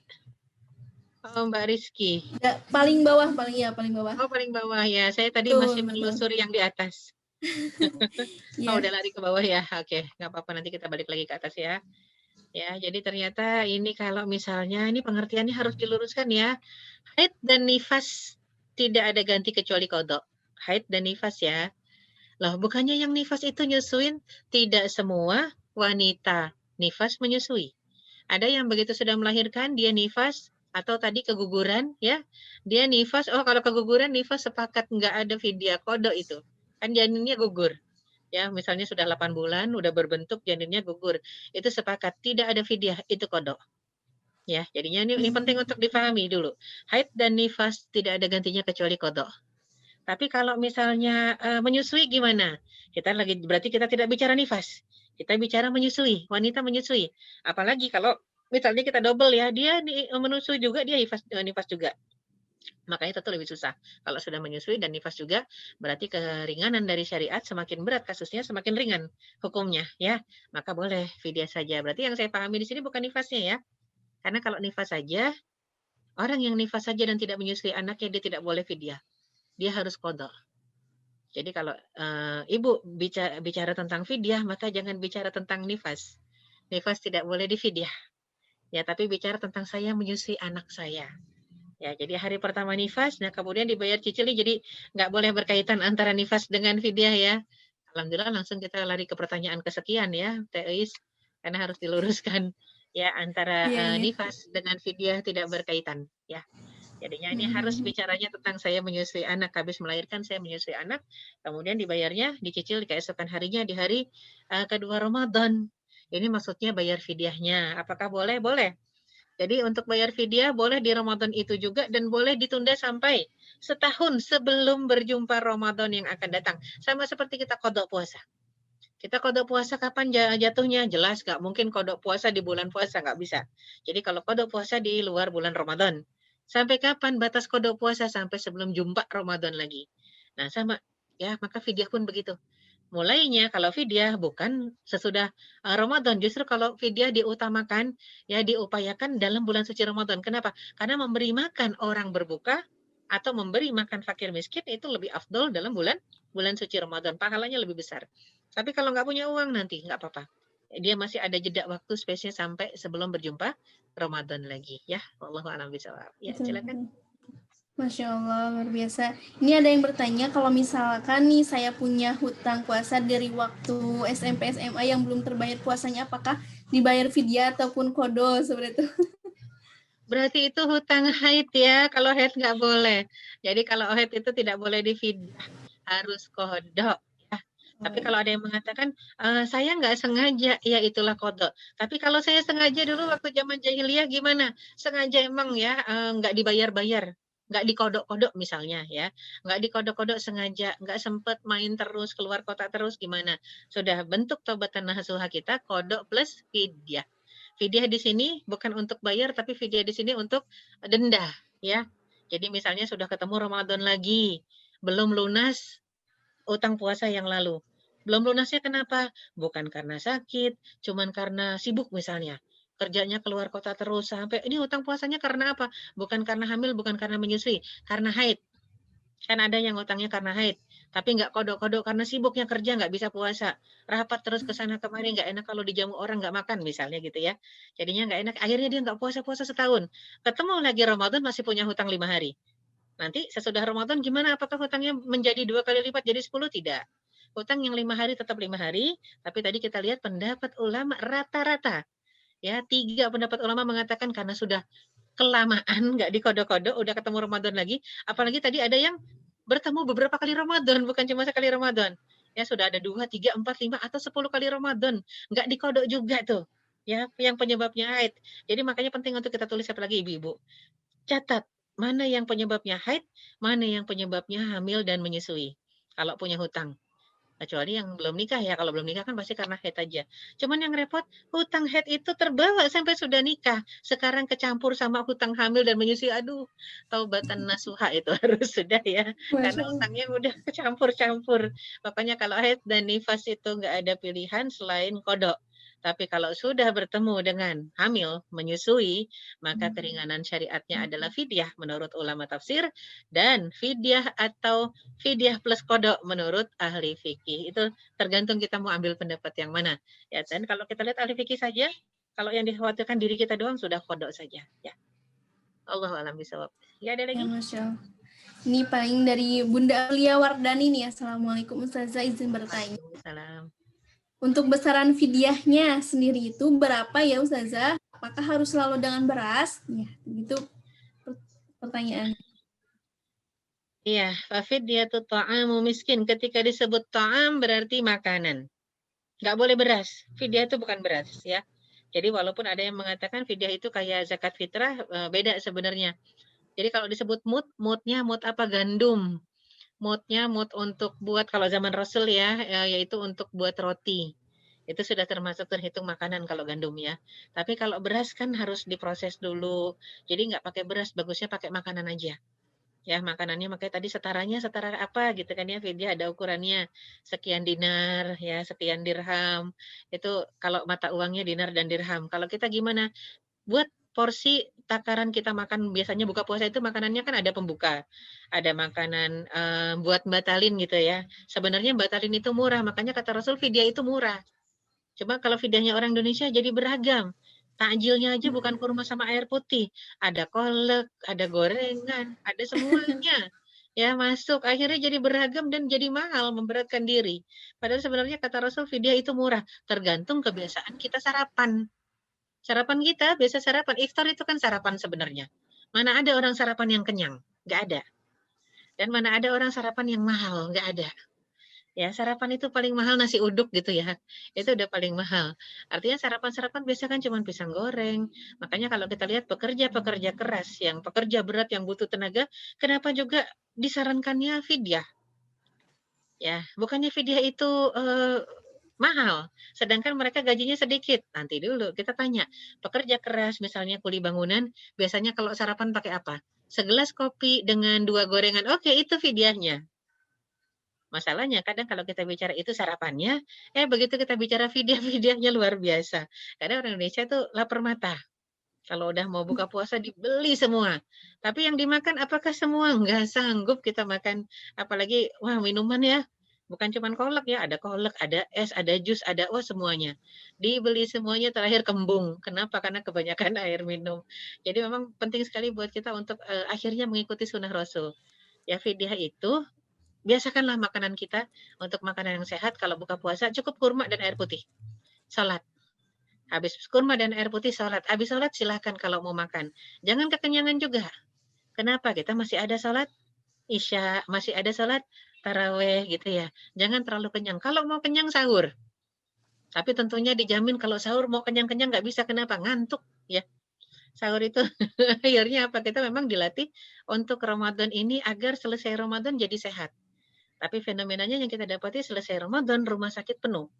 Oh, Mbak Rizky. Paling bawah. Oh, paling bawah ya. Saya tadi masih menelusuri yang di atas. Oh, udah lari ke bawah ya. Oke, nggak apa-apa, nanti kita balik lagi ke atas ya. Ya, jadi ternyata ini kalau misalnya ini pengertiannya harus diluruskan ya. Haid dan nifas tidak ada ganti kecuali kodok. Haid dan nifas ya. Loh, bukannya yang nifas itu nyusuin? Tidak semua wanita nifas menyusui. Ada yang begitu sudah melahirkan, dia nifas, atau tadi keguguran, ya. Dia nifas, oh kalau keguguran nifas sepakat nggak ada fidyah qadha itu. Kan janinnya gugur. Ya, misalnya sudah 8 bulan, udah berbentuk, janinnya gugur. Itu sepakat, tidak ada fidyah, itu qadha. Ya, jadinya ini penting untuk dipahami dulu. Haid dan nifas tidak ada gantinya kecuali qadha. Tapi kalau misalnya menyusui gimana? Berarti kita tidak bicara nifas. Kita bicara menyusui, wanita menyusui. Apalagi kalau misalnya kita double ya, dia menyusui juga, dia nifas juga. Makanya tentu lebih susah. Kalau sudah menyusui dan nifas juga, berarti keringanan dari syariat semakin berat kasusnya, semakin ringan hukumnya ya. Maka boleh fidyah saja. Berarti yang saya pahami di sini bukan nifasnya ya. Karena kalau nifas saja, orang yang nifas saja dan tidak menyusui anaknya, dia tidak boleh fidyah. Dia harus qadha. Jadi kalau ibu bicara tentang fidyah, maka jangan bicara tentang nifas. Nifas tidak boleh difidyah. Ya, tapi bicara tentang saya menyusui anak saya. Ya, jadi hari pertama nifas, nah kemudian dibayar cicilnya, jadi nggak boleh berkaitan antara nifas dengan fidyah ya. Alhamdulillah langsung kita lari ke pertanyaan kesekian ya, Teis, karena harus diluruskan ya antara nifas dengan fidyah tidak berkaitan ya. Jadinya ini harus bicaranya tentang saya menyusui anak, habis melahirkan saya menyusui anak, kemudian dibayarnya dicicil keesokan harinya di hari kedua Ramadan. Ini maksudnya bayar fidyahnya. Apakah boleh? Boleh. Jadi untuk bayar fidyah boleh di Ramadan itu juga dan boleh ditunda sampai setahun sebelum berjumpa Ramadan yang akan datang. Sama seperti kita qadha puasa. Kita kodok puasa kapan jatuhnya? Jelas nggak mungkin kodok puasa di bulan puasa, nggak bisa. Jadi kalau kodok puasa di luar bulan Ramadan. Sampai kapan batas kodok puasa? Sampai sebelum jumpa Ramadan lagi. Nah sama, ya maka fidyah pun begitu. Mulainya kalau fidyah bukan sesudah Ramadan, justru kalau fidyah diutamakan, ya diupayakan dalam bulan suci Ramadan. Kenapa? Karena memberi makan orang berbuka atau memberi makan fakir miskin itu lebih afdol dalam bulan bulan suci Ramadan. Pahalanya lebih besar. Tapi kalau nggak punya uang nanti nggak apa-apa. Dia masih ada jeda waktu spesial sampai sebelum berjumpa Ramadan lagi ya. Wallahu a'lam bishawab. Ya, Betul, silakan. betul. Masya Allah, luar biasa. Ini ada yang bertanya, kalau misalkan nih saya punya hutang puasa dari waktu SMP SMA yang belum terbayar puasanya, apakah dibayar fidyah ataupun kodo seperti itu? Berarti itu hutang haid ya, kalau haid nggak boleh. Jadi kalau haid itu tidak boleh difidyah, harus qada ya. Tapi kalau ada yang mengatakan, "Saya nggak sengaja," ya itulah qada. Tapi kalau saya sengaja dulu waktu zaman jahiliyah gimana? Sengaja emang ya, nggak dibayar-bayar, nggak dikodok-kodok misalnya ya, nggak dikodok-kodok sengaja, nggak sempet main terus, keluar kota terus gimana? Sudah bentuk taubatan nasuha kita, kodok plus fidyah. Fidyah di sini bukan untuk bayar, tapi fidyah di sini untuk denda, ya. Jadi misalnya sudah ketemu Ramadan lagi, belum lunas utang puasa yang lalu. Belum lunasnya kenapa? Bukan karena sakit, cuman karena sibuk misalnya. Kerjanya keluar kota terus sampai ini utang puasanya karena apa? Bukan karena hamil, bukan karena menyusui, karena haid. Kan ada yang ngutangnya karena haid, tapi nggak kodok-kodok karena sibuknya kerja nggak bisa puasa. Rapat terus ke sana kemari nggak enak kalau dijamu orang nggak makan misalnya gitu ya. Jadinya nggak enak, akhirnya dia nggak puasa-puasa setahun. Ketemu lagi Ramadan masih punya hutang 5 hari. Nanti sesudah Ramadan gimana? Apakah hutangnya menjadi 2 kali lipat jadi 10? Tidak. Hutang yang 5 hari tetap 5 hari, tapi tadi kita lihat pendapat ulama rata-rata. Ya, 3 pendapat ulama mengatakan karena sudah kelamaan nggak dikodok-kodok, udah ketemu Ramadan lagi, apalagi tadi ada yang bertemu beberapa kali Ramadan, bukan cuma sekali Ramadan. Ya sudah ada 2, 3, 4, 5, atau 10 kali Ramadan, nggak dikodok juga tuh, ya, yang penyebabnya haid. Jadi makanya penting untuk kita tulis apalagi ibu-ibu, catat mana yang penyebabnya haid, mana yang penyebabnya hamil dan menyusui, kalau punya hutang. Kecuali yang belum nikah ya, kalau belum nikah kan pasti karena haid aja. Cuman yang repot, hutang haid itu terbawa sampai sudah nikah. Sekarang kecampur sama hutang hamil dan menyusui, aduh, taubatan nasuha itu harus sudah ya. Masya Karena Allah. hutangnya udah kecampur-campur. Makanya kalau haid dan nifas itu nggak ada pilihan selain kodok. Tapi kalau sudah bertemu dengan hamil, menyusui, maka keringanan syariatnya adalah fidyah menurut ulama tafsir, dan fidyah atau fidyah plus kodok menurut ahli fikih. Itu tergantung kita mau ambil pendapat yang mana. Ya, dan kalau kita lihat ahli fikih saja, kalau yang dikhawatirkan diri kita doang sudah kodok saja. Ya, Allah alam bisawab. Ya, ada Ya, lagi? Masya Allah. Ini paling dari Bunda Alia Wardani nih. Assalamualaikum Ustazah, izin bertanya. Waalaikumsalam. Untuk besaran fidyahnya sendiri itu berapa ya Ustazah? Apakah harus selalu dengan beras? Ya, begitu pertanyaannya. Iya, fafidyatu ta'amu miskin. Ketika disebut ta'am berarti makanan. Nggak boleh beras. Fidyah itu bukan beras ya. Jadi walaupun ada yang mengatakan fidyah itu kayak zakat fitrah, beda sebenarnya. Jadi kalau disebut mutnya mut apa? Gandum. Mutnya mut untuk buat kalau zaman Rasul ya, yaitu untuk buat roti. Itu sudah termasuk terhitung makanan kalau gandum ya. Tapi kalau beras kan harus diproses dulu. Jadi nggak pakai beras, bagusnya pakai makanan aja. Ya, makanannya makanya tadi setaranya setara apa gitu kan ya, Vidya ada ukurannya. Sekian dinar, ya, sekian dirham. Itu kalau mata uangnya dinar dan dirham. Kalau kita gimana? Buat porsi takaran kita makan biasanya buka puasa itu makanannya kan ada pembuka, ada makanan, buat batalin gitu ya. Sebenarnya batalin itu murah, makanya kata Rasul fidyah itu murah. Cuma kalau fidyahnya orang Indonesia jadi beragam. Takjilnya aja bukan kurma sama air putih, ada kolak, ada gorengan, ada semuanya. Ya masuk, akhirnya jadi beragam dan jadi mahal, memberatkan diri. Padahal sebenarnya kata Rasul fidyah itu murah, tergantung kebiasaan kita sarapan. Sarapan kita biasa sarapan, iftar itu kan sarapan sebenarnya. Mana ada orang sarapan yang kenyang? Nggak ada. Dan mana ada orang sarapan yang mahal? Nggak ada. Ya, sarapan itu paling mahal nasi uduk gitu ya. Itu udah paling mahal. Artinya sarapan-sarapan biasa kan cuma pisang goreng. Makanya kalau kita lihat pekerja-pekerja keras, yang pekerja berat, yang butuh tenaga, kenapa juga disarankannya fidyah? Ya, bukannya fidyah itu mahal. Sedangkan mereka gajinya sedikit. Nanti dulu kita tanya, pekerja keras misalnya kuli bangunan, biasanya kalau sarapan pakai apa? Segelas kopi dengan 2 gorengan. Oke, itu fidyahnya. Masalahnya kadang kalau kita bicara itu sarapannya, begitu kita bicara fidyah-fidyahnya luar biasa. Karena orang Indonesia tuh lapar mata. Kalau udah mau buka puasa dibeli semua. Tapi yang dimakan apakah semua? Nggak sanggup kita makan. Apalagi, wah minuman ya. Bukan cuma kolak ya, ada kolak, ada es, ada jus, ada semuanya. Dibeli semuanya terakhir kembung. Kenapa? Karena kebanyakan air minum. Jadi memang penting sekali buat kita untuk akhirnya mengikuti sunnah Rasul. Ya fidyah itu biasakanlah makanan kita untuk makanan yang sehat. Kalau buka puasa cukup kurma dan air putih. Salat. Habis kurma dan air putih salat. Habis salat silahkan kalau mau makan. Jangan kekenyangan juga. Kenapa? Kita masih ada salat Isya, masih ada salat taraweh gitu ya. Jangan terlalu kenyang. Kalau mau kenyang sahur. Tapi tentunya dijamin kalau sahur mau kenyang-kenyang nggak bisa. Kenapa? Ngantuk ya. Sahur itu akhirnya apa? Kita memang dilatih untuk Ramadan ini agar selesai Ramadan jadi sehat. Tapi fenomenanya yang kita dapati selesai Ramadan rumah sakit penuh.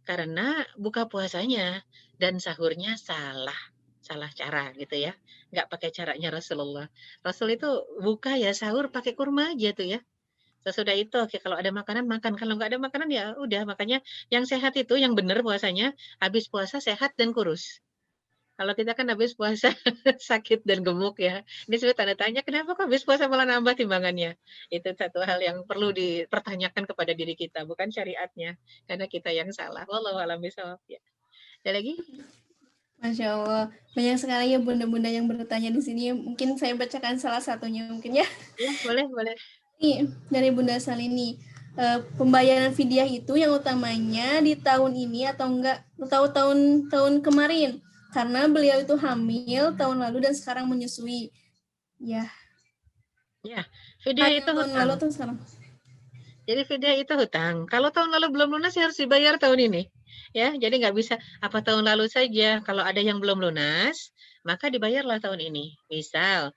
Karena buka puasanya dan sahurnya salah cara gitu ya. Nggak pakai caranya Rasulullah. Rasul itu buka ya sahur pakai kurma aja tuh ya. Sesudah itu oke kalau ada makanan makan, kalau nggak ada makanan ya udah. Makanya yang sehat itu yang benar puasanya habis puasa sehat dan kurus. Kalau kita kan habis puasa sakit dan gemuk ya. Ini sebenarnya tanda tanya, kenapa kok habis puasa malah nambah timbangannya? Itu satu hal yang perlu dipertanyakan kepada diri kita, bukan syariatnya. Karena kita yang salah. Wallahu a'lam bishawab ya. Ada lagi? Masya Allah, banyak sekali ya bunda-bunda yang bertanya di sini. Mungkin saya bacakan salah satunya mungkin ya. Ya, boleh, boleh. Ini dari Bunda Salini. Pembayaran fidyah itu yang utamanya di tahun ini atau enggak tahu tahun kemarin karena beliau itu hamil tahun lalu dan sekarang menyusui. Ya. Ya, fidyah itu Tahun hutang. lalu tuh sekarang. Jadi fidyah itu hutang. Kalau tahun lalu belum lunas ya harus dibayar tahun ini. Ya, jadi nggak bisa apa tahun lalu saja. Kalau ada yang belum lunas, maka dibayarlah tahun ini. Misal,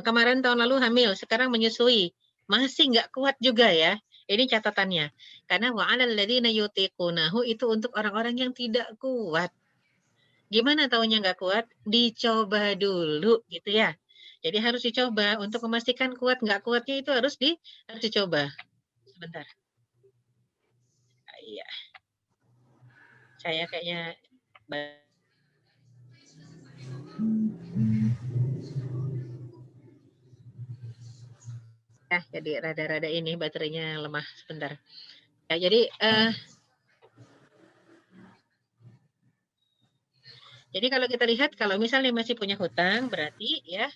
kemarin tahun lalu hamil, sekarang menyusui. Masih nggak kuat juga ya. Ini catatannya. Karena wa'alal ladzina yutiqunahu itu untuk orang-orang yang tidak kuat. Gimana tahunya nggak kuat? Dicoba dulu gitu ya. Jadi harus dicoba untuk memastikan kuat nggak kuatnya itu harus dicoba. Sebentar. Iya. Saya kayaknya jadi rada-rada ini baterainya lemah sebentar. Ya, jadi kalau kita lihat kalau misalnya masih punya hutang berarti ya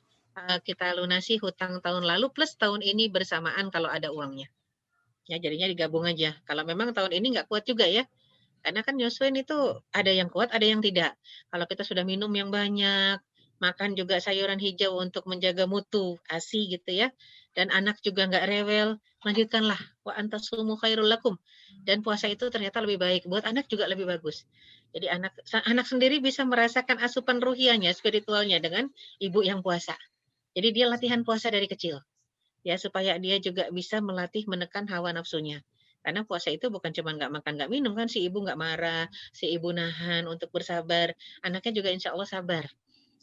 kita lunasi hutang tahun lalu plus tahun ini bersamaan kalau ada uangnya. Ya jadinya digabung aja. Kalau memang tahun ini nggak kuat juga ya. Karena kan nyesuaiin itu ada yang kuat, ada yang tidak. Kalau kita sudah minum yang banyak, makan juga sayuran hijau untuk menjaga mutu ASI gitu ya. Dan anak juga nggak rewel, lanjutkanlah. Wa antasumu khairul lakum. Dan puasa itu ternyata lebih baik. Buat anak juga lebih bagus. Jadi anak sendiri bisa merasakan asupan ruhianya, spiritualnya dengan ibu yang puasa. Jadi dia latihan puasa dari kecil. Ya, supaya dia juga bisa melatih menekan hawa nafsunya. Karena puasa itu bukan cuma nggak makan, nggak minum kan, si ibu nggak marah, si ibu nahan untuk bersabar, anaknya juga insya Allah sabar.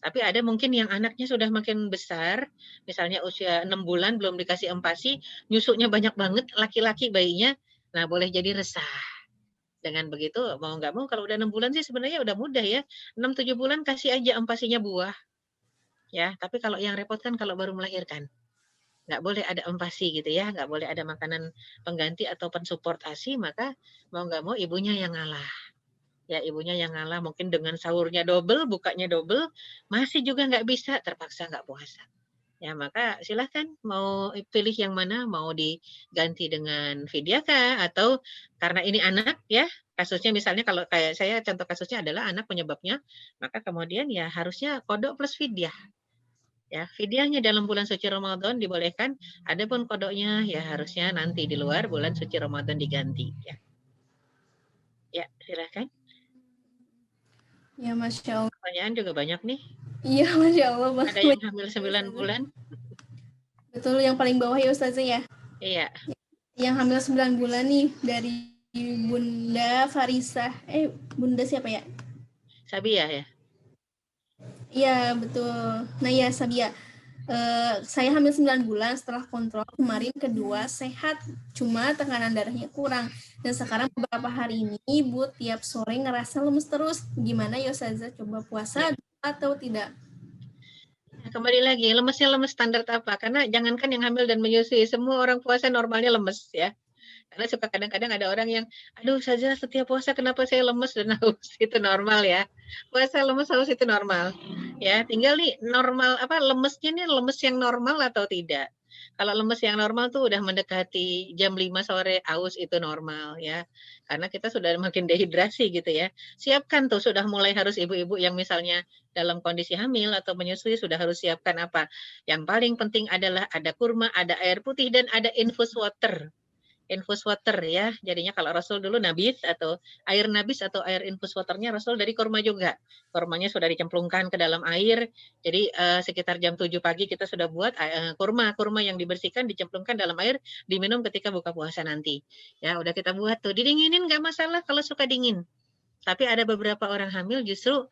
Tapi ada mungkin yang anaknya sudah makin besar, misalnya usia 6 bulan belum dikasih empasi, nyusunya banyak banget, laki-laki bayinya, nah boleh jadi resah. Dengan begitu, mau nggak mau kalau udah 6 bulan sih sebenarnya udah mudah ya. 6-7 bulan kasih aja empasinya buah. Ya, tapi kalau yang repot kan kalau baru melahirkan. Nggak boleh ada empasi gitu ya, nggak boleh ada makanan pengganti atau pensupport ASI, maka mau nggak mau ibunya yang ngalah. Ya ibunya yang ngalah mungkin dengan sahurnya double, bukanya double, masih juga nggak bisa, terpaksa nggak puasa. Ya maka silahkan mau pilih yang mana, mau diganti dengan fidyah kah, atau karena ini anak ya, kasusnya misalnya kalau kayak saya contoh kasusnya adalah anak penyebabnya, maka kemudian ya harusnya kodok plus fidyah. Ya, fidyahnya dalam bulan suci Ramadan dibolehkan, adapun kodoknya ya harusnya nanti di luar bulan suci Ramadan diganti ya. Ya, silakan. Ya, Masya Allah. Pertanyaan juga banyak nih. Iya, Masya Allah. Ada yang hamil 9 bulan. Betul, yang paling bawah ya Ustazah ya. Iya. Yang hamil 9 bulan nih dari Bunda Farisa. Bunda siapa ya? Sabia ya. Iya, betul. Nah, ya Sabia. Saya hamil 9 bulan, setelah kontrol kemarin kedua sehat, cuma tekanan darahnya kurang. Dan sekarang beberapa hari ini Ibu tiap sore ngerasa lemes terus. Gimana ya Ustazah? Coba puasa Ya. atau tidak? Kembali lagi, lemesnya lemes standar apa? Karena jangankan yang hamil dan menyusui, semua orang puasa normalnya lemes ya. Karena suka kadang-kadang ada orang yang, aduh saja setiap puasa kenapa saya lemes dan haus, itu normal ya. Puasa lemes haus itu normal. Ya, tinggal nih normal apa lemesnya nih lemes yang normal atau tidak. Kalau lemes yang normal tuh udah mendekati jam 5 sore haus itu normal ya. Karena kita sudah makin dehidrasi gitu ya. Siapkan tuh sudah mulai harus ibu-ibu yang misalnya dalam kondisi hamil atau menyusui sudah harus siapkan apa. Yang paling penting adalah ada kurma, ada air putih dan ada infus water. Infus water ya. Jadinya kalau Rasul dulu nabis atau air infus waternya Rasul dari kurma juga. Kurmanya sudah dicemplungkan ke dalam air. Jadi sekitar jam 7 pagi kita sudah buat kurma yang dibersihkan dicemplungkan dalam air diminum ketika buka puasa nanti. Ya, udah kita buat tuh. Didinginin nggak masalah kalau suka dingin. Tapi ada beberapa orang hamil justru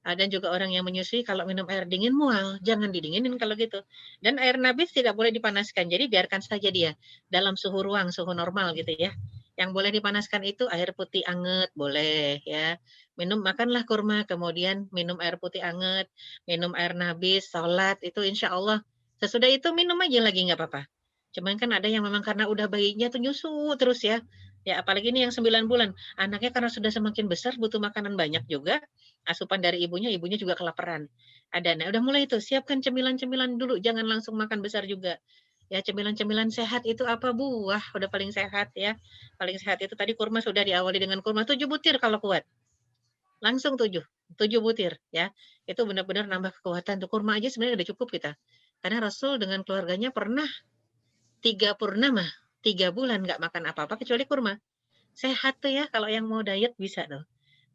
dan juga orang yang menyusui kalau minum air dingin mual, jangan didinginin kalau gitu. Dan air nabis tidak boleh dipanaskan, jadi biarkan saja dia dalam suhu ruang, suhu normal gitu ya. Yang boleh dipanaskan itu air putih anget, boleh ya. Makanlah kurma, kemudian minum air putih anget, minum air nabis, sholat, itu insya Allah. Sesudah itu minum aja lagi nggak apa-apa. Cuman kan ada yang memang karena udah bayinya tuh nyusu terus ya. Ya apalagi ini yang 9 bulan. Anaknya karena sudah semakin besar butuh makanan banyak juga asupan dari ibunya juga kelaparan. Ada. Nah, udah mulai itu, siapkan cemilan-cemilan dulu, jangan langsung makan besar juga. Ya, cemilan-cemilan sehat itu apa? Buah, udah paling sehat ya. Paling sehat itu tadi kurma sudah diawali dengan kurma 7 butir kalau kuat. Langsung 7, 7 butir ya. Itu benar-benar nambah kekuatan. Tuh kurma aja sebenarnya udah cukup kita. Karena Rasul dengan keluarganya pernah 3 purnama, 3 bulan nggak makan apa-apa kecuali kurma. Sehat tuh ya, kalau yang mau diet bisa tuh.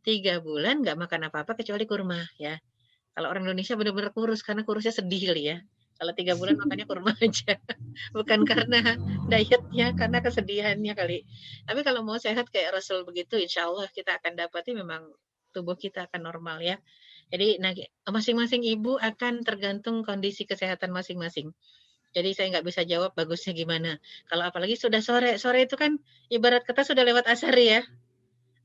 3 bulan nggak makan apa-apa kecuali kurma ya. Kalau orang Indonesia benar-benar kurus karena kurusnya sedih kali ya. Kalau 3 bulan makannya kurma aja. Bukan karena dietnya, karena kesedihannya kali. Tapi kalau mau sehat kayak Rasul begitu, insya Allah kita akan dapati memang tubuh kita akan normal ya. Jadi masing-masing ibu akan tergantung kondisi kesehatan masing-masing. Jadi saya nggak bisa jawab bagusnya gimana. Kalau apalagi sudah sore, sore itu kan ibarat kata sudah lewat asar ya.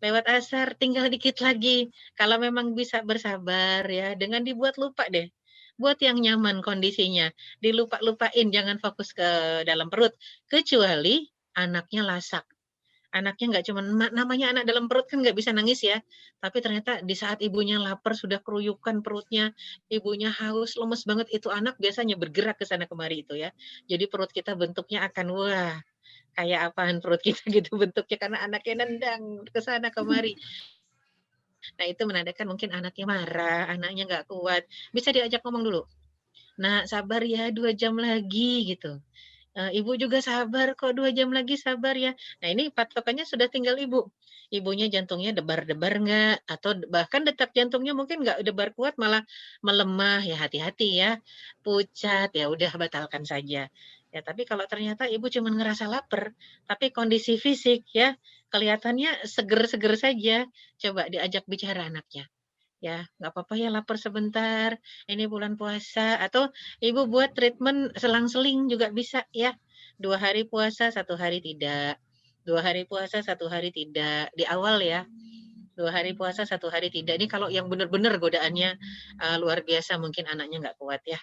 Lewat asar, tinggal dikit lagi. Kalau memang bisa bersabar ya, dengan dibuat lupa deh. Buat yang nyaman kondisinya. Dilupa-lupain, jangan fokus ke dalam perut. Kecuali anaknya lasak. Anaknya nggak cuma namanya anak dalam perut kan nggak bisa nangis ya. Tapi ternyata di saat ibunya lapar, sudah keruyukan perutnya, ibunya haus, lemes banget, itu anak biasanya bergerak ke sana kemari itu ya. Jadi perut kita bentuknya akan, wah, kayak apaan perut kita gitu bentuknya karena anaknya nendang ke sana kemari. Nah, itu menandakan mungkin anaknya marah, anaknya nggak kuat. Bisa diajak ngomong dulu. Nah, sabar ya 2 jam lagi gitu. Ibu juga sabar kok 2 jam lagi sabar ya. Nah, ini patokannya sudah tinggal ibu. Ibunya jantungnya debar-debar nggak? Atau bahkan detak jantungnya mungkin nggak debar kuat malah melemah, ya hati-hati ya. Pucat, ya udah batalkan saja. Ya, tapi kalau ternyata ibu cuma ngerasa lapar, tapi kondisi fisik ya kelihatannya seger-seger saja, coba diajak bicara anaknya. Ya, nggak apa-apa ya lapar sebentar, ini bulan puasa, atau ibu buat treatment selang-seling juga bisa ya. 2 hari puasa, 1 hari tidak. 2 hari puasa, 1 hari tidak. Di awal ya, 2 hari puasa, 1 hari tidak. Ini kalau yang benar-benar godaannya luar biasa mungkin anaknya nggak kuat ya.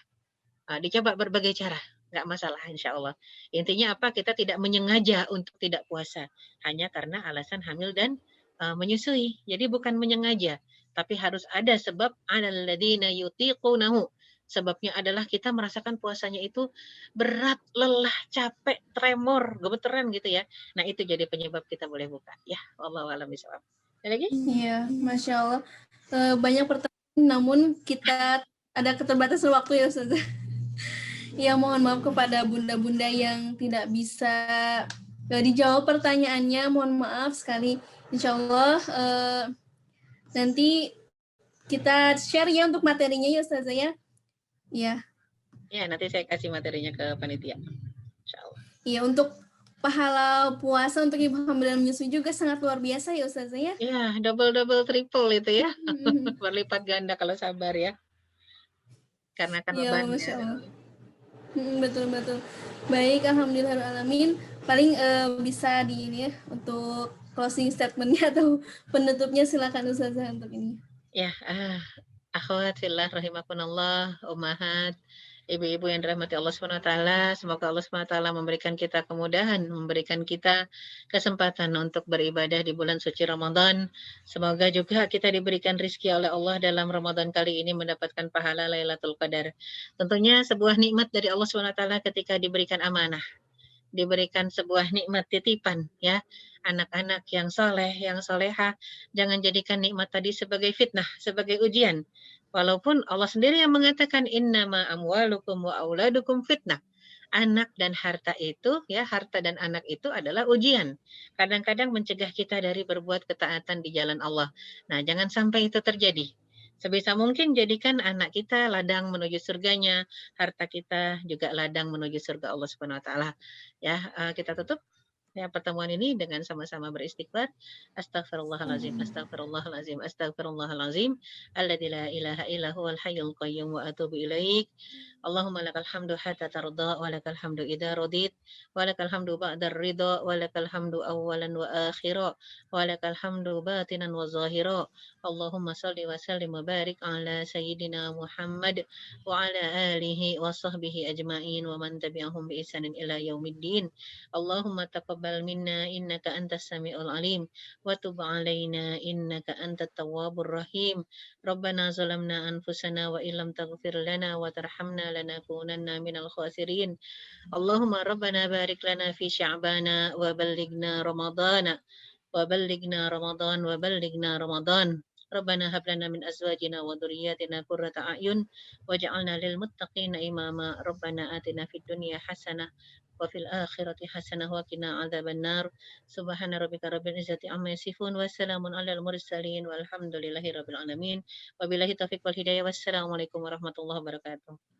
Dicoba berbagai cara, nggak masalah insya Allah. Intinya apa? Kita tidak menyengaja untuk tidak puasa, hanya karena alasan hamil dan menyusui. Jadi bukan menyengaja, tapi harus ada sebab. Alladzina yutiqunahu. Sebabnya adalah kita merasakan puasanya itu berat, lelah, capek, tremor, gemeteran gitu ya. Nah, itu jadi penyebab kita boleh buka. Ya, wallahu a'lam bishawab. Ada lagi? Iya, Masya Allah. Banyak pertanyaan, namun kita ada keterbatasan waktu ya Ustazah. Ya, mohon maaf kepada bunda-bunda yang tidak bisa dijawab pertanyaannya. Mohon maaf sekali. Insya Allah nanti kita share ya untuk materinya ya Ustazah ya. Ya. Ya, nanti saya kasih materinya ke panitia. Insya Allah. Iya, untuk pahala puasa untuk ibu hamil dan menyusui juga sangat luar biasa ya Ustazah ya? Iya, double-double, triple itu ya, Mhm mhm. berlipat ganda kalau sabar ya, karena kan Iya, bebannya. Masya Allah. Betul betul. Baik, alhamdulillahirrahmanirrahim. Paling bisa di ini ya untuk closing statementnya atau penutupnya silakan Ustazah untuk ini. Ya, akhwat fillah rahimakumullah, ummahat, ibu-ibu yang dirahmati Allah Subhanahu wa taala, semoga Allah Subhanahu wa taala memberikan kita kemudahan, memberikan kita kesempatan untuk beribadah di bulan suci Ramadan. Semoga juga kita diberikan rizki oleh Allah dalam Ramadan kali ini mendapatkan pahala Lailatul Qadar. Tentunya sebuah nikmat dari Allah Subhanahu wa taala ketika diberikan amanah, diberikan sebuah nikmat titipan ya. Anak-anak yang soleh, yang soleha, jangan jadikan nikmat tadi sebagai fitnah, sebagai ujian. Walaupun Allah sendiri yang mengatakan innama amwalukum wa auladukum fitnah. Anak dan harta itu ya, harta dan anak itu adalah ujian. Kadang-kadang mencegah kita dari berbuat ketaatan di jalan Allah. Nah, jangan sampai itu terjadi. Sebisa mungkin jadikan anak kita ladang menuju surganya, harta kita juga ladang menuju surga Allah Subhanahu wa taala. Ya, kita tutup ya pertemuan ini dengan sama-sama beristighfar. Astaghfirullahalazim, astaghfirullahalazim, astaghfirullahalazim. Alladzi la ilaha illa huwal hayyul qayyum wa atubu ilaik. Allahumma lakal hamdu hatta tarda wa lakal hamdu idza radit wa lakal hamdu ba'da ridha wa lakal hamdu awwalan wa akhira wa lakal hamdu batinan wa zahira. Allahumma salli wa sallim wa barik ala sayyidina Muhammad wa ala alihi wa sahbihi ajma'in wa man tabi'ahum bi ihsanin ila yaumiddin. Allahumma taqabbal minna innaka antas samiul alim wa tub alaina innaka antat tawwabur rahim. Rabbana zalamna anfusana wa illam taghfir lana wa tarhamna lanakunanna minal khasirin. Allahumma rabbana barik lana fi sya'bana wa ballighna ramadana wa ballighna ramadan wa ballighna ramadan. Rabbana hab lana min azwajina wa dhurriyyatina qurrata a'yun waj'alna lil muttaqina imama. Rabbana atina fid dunya hasanah wa fil akhirati hasanah wa qina adzabannar. Subhana rabbika rabbil izzati amma yasifun wa salamun alal mursalin walhamdulillahi rabbil alamin. Wabillahi taufiq wal hidayah. Wassalamualaikum warahmatullahi wabarakatuh.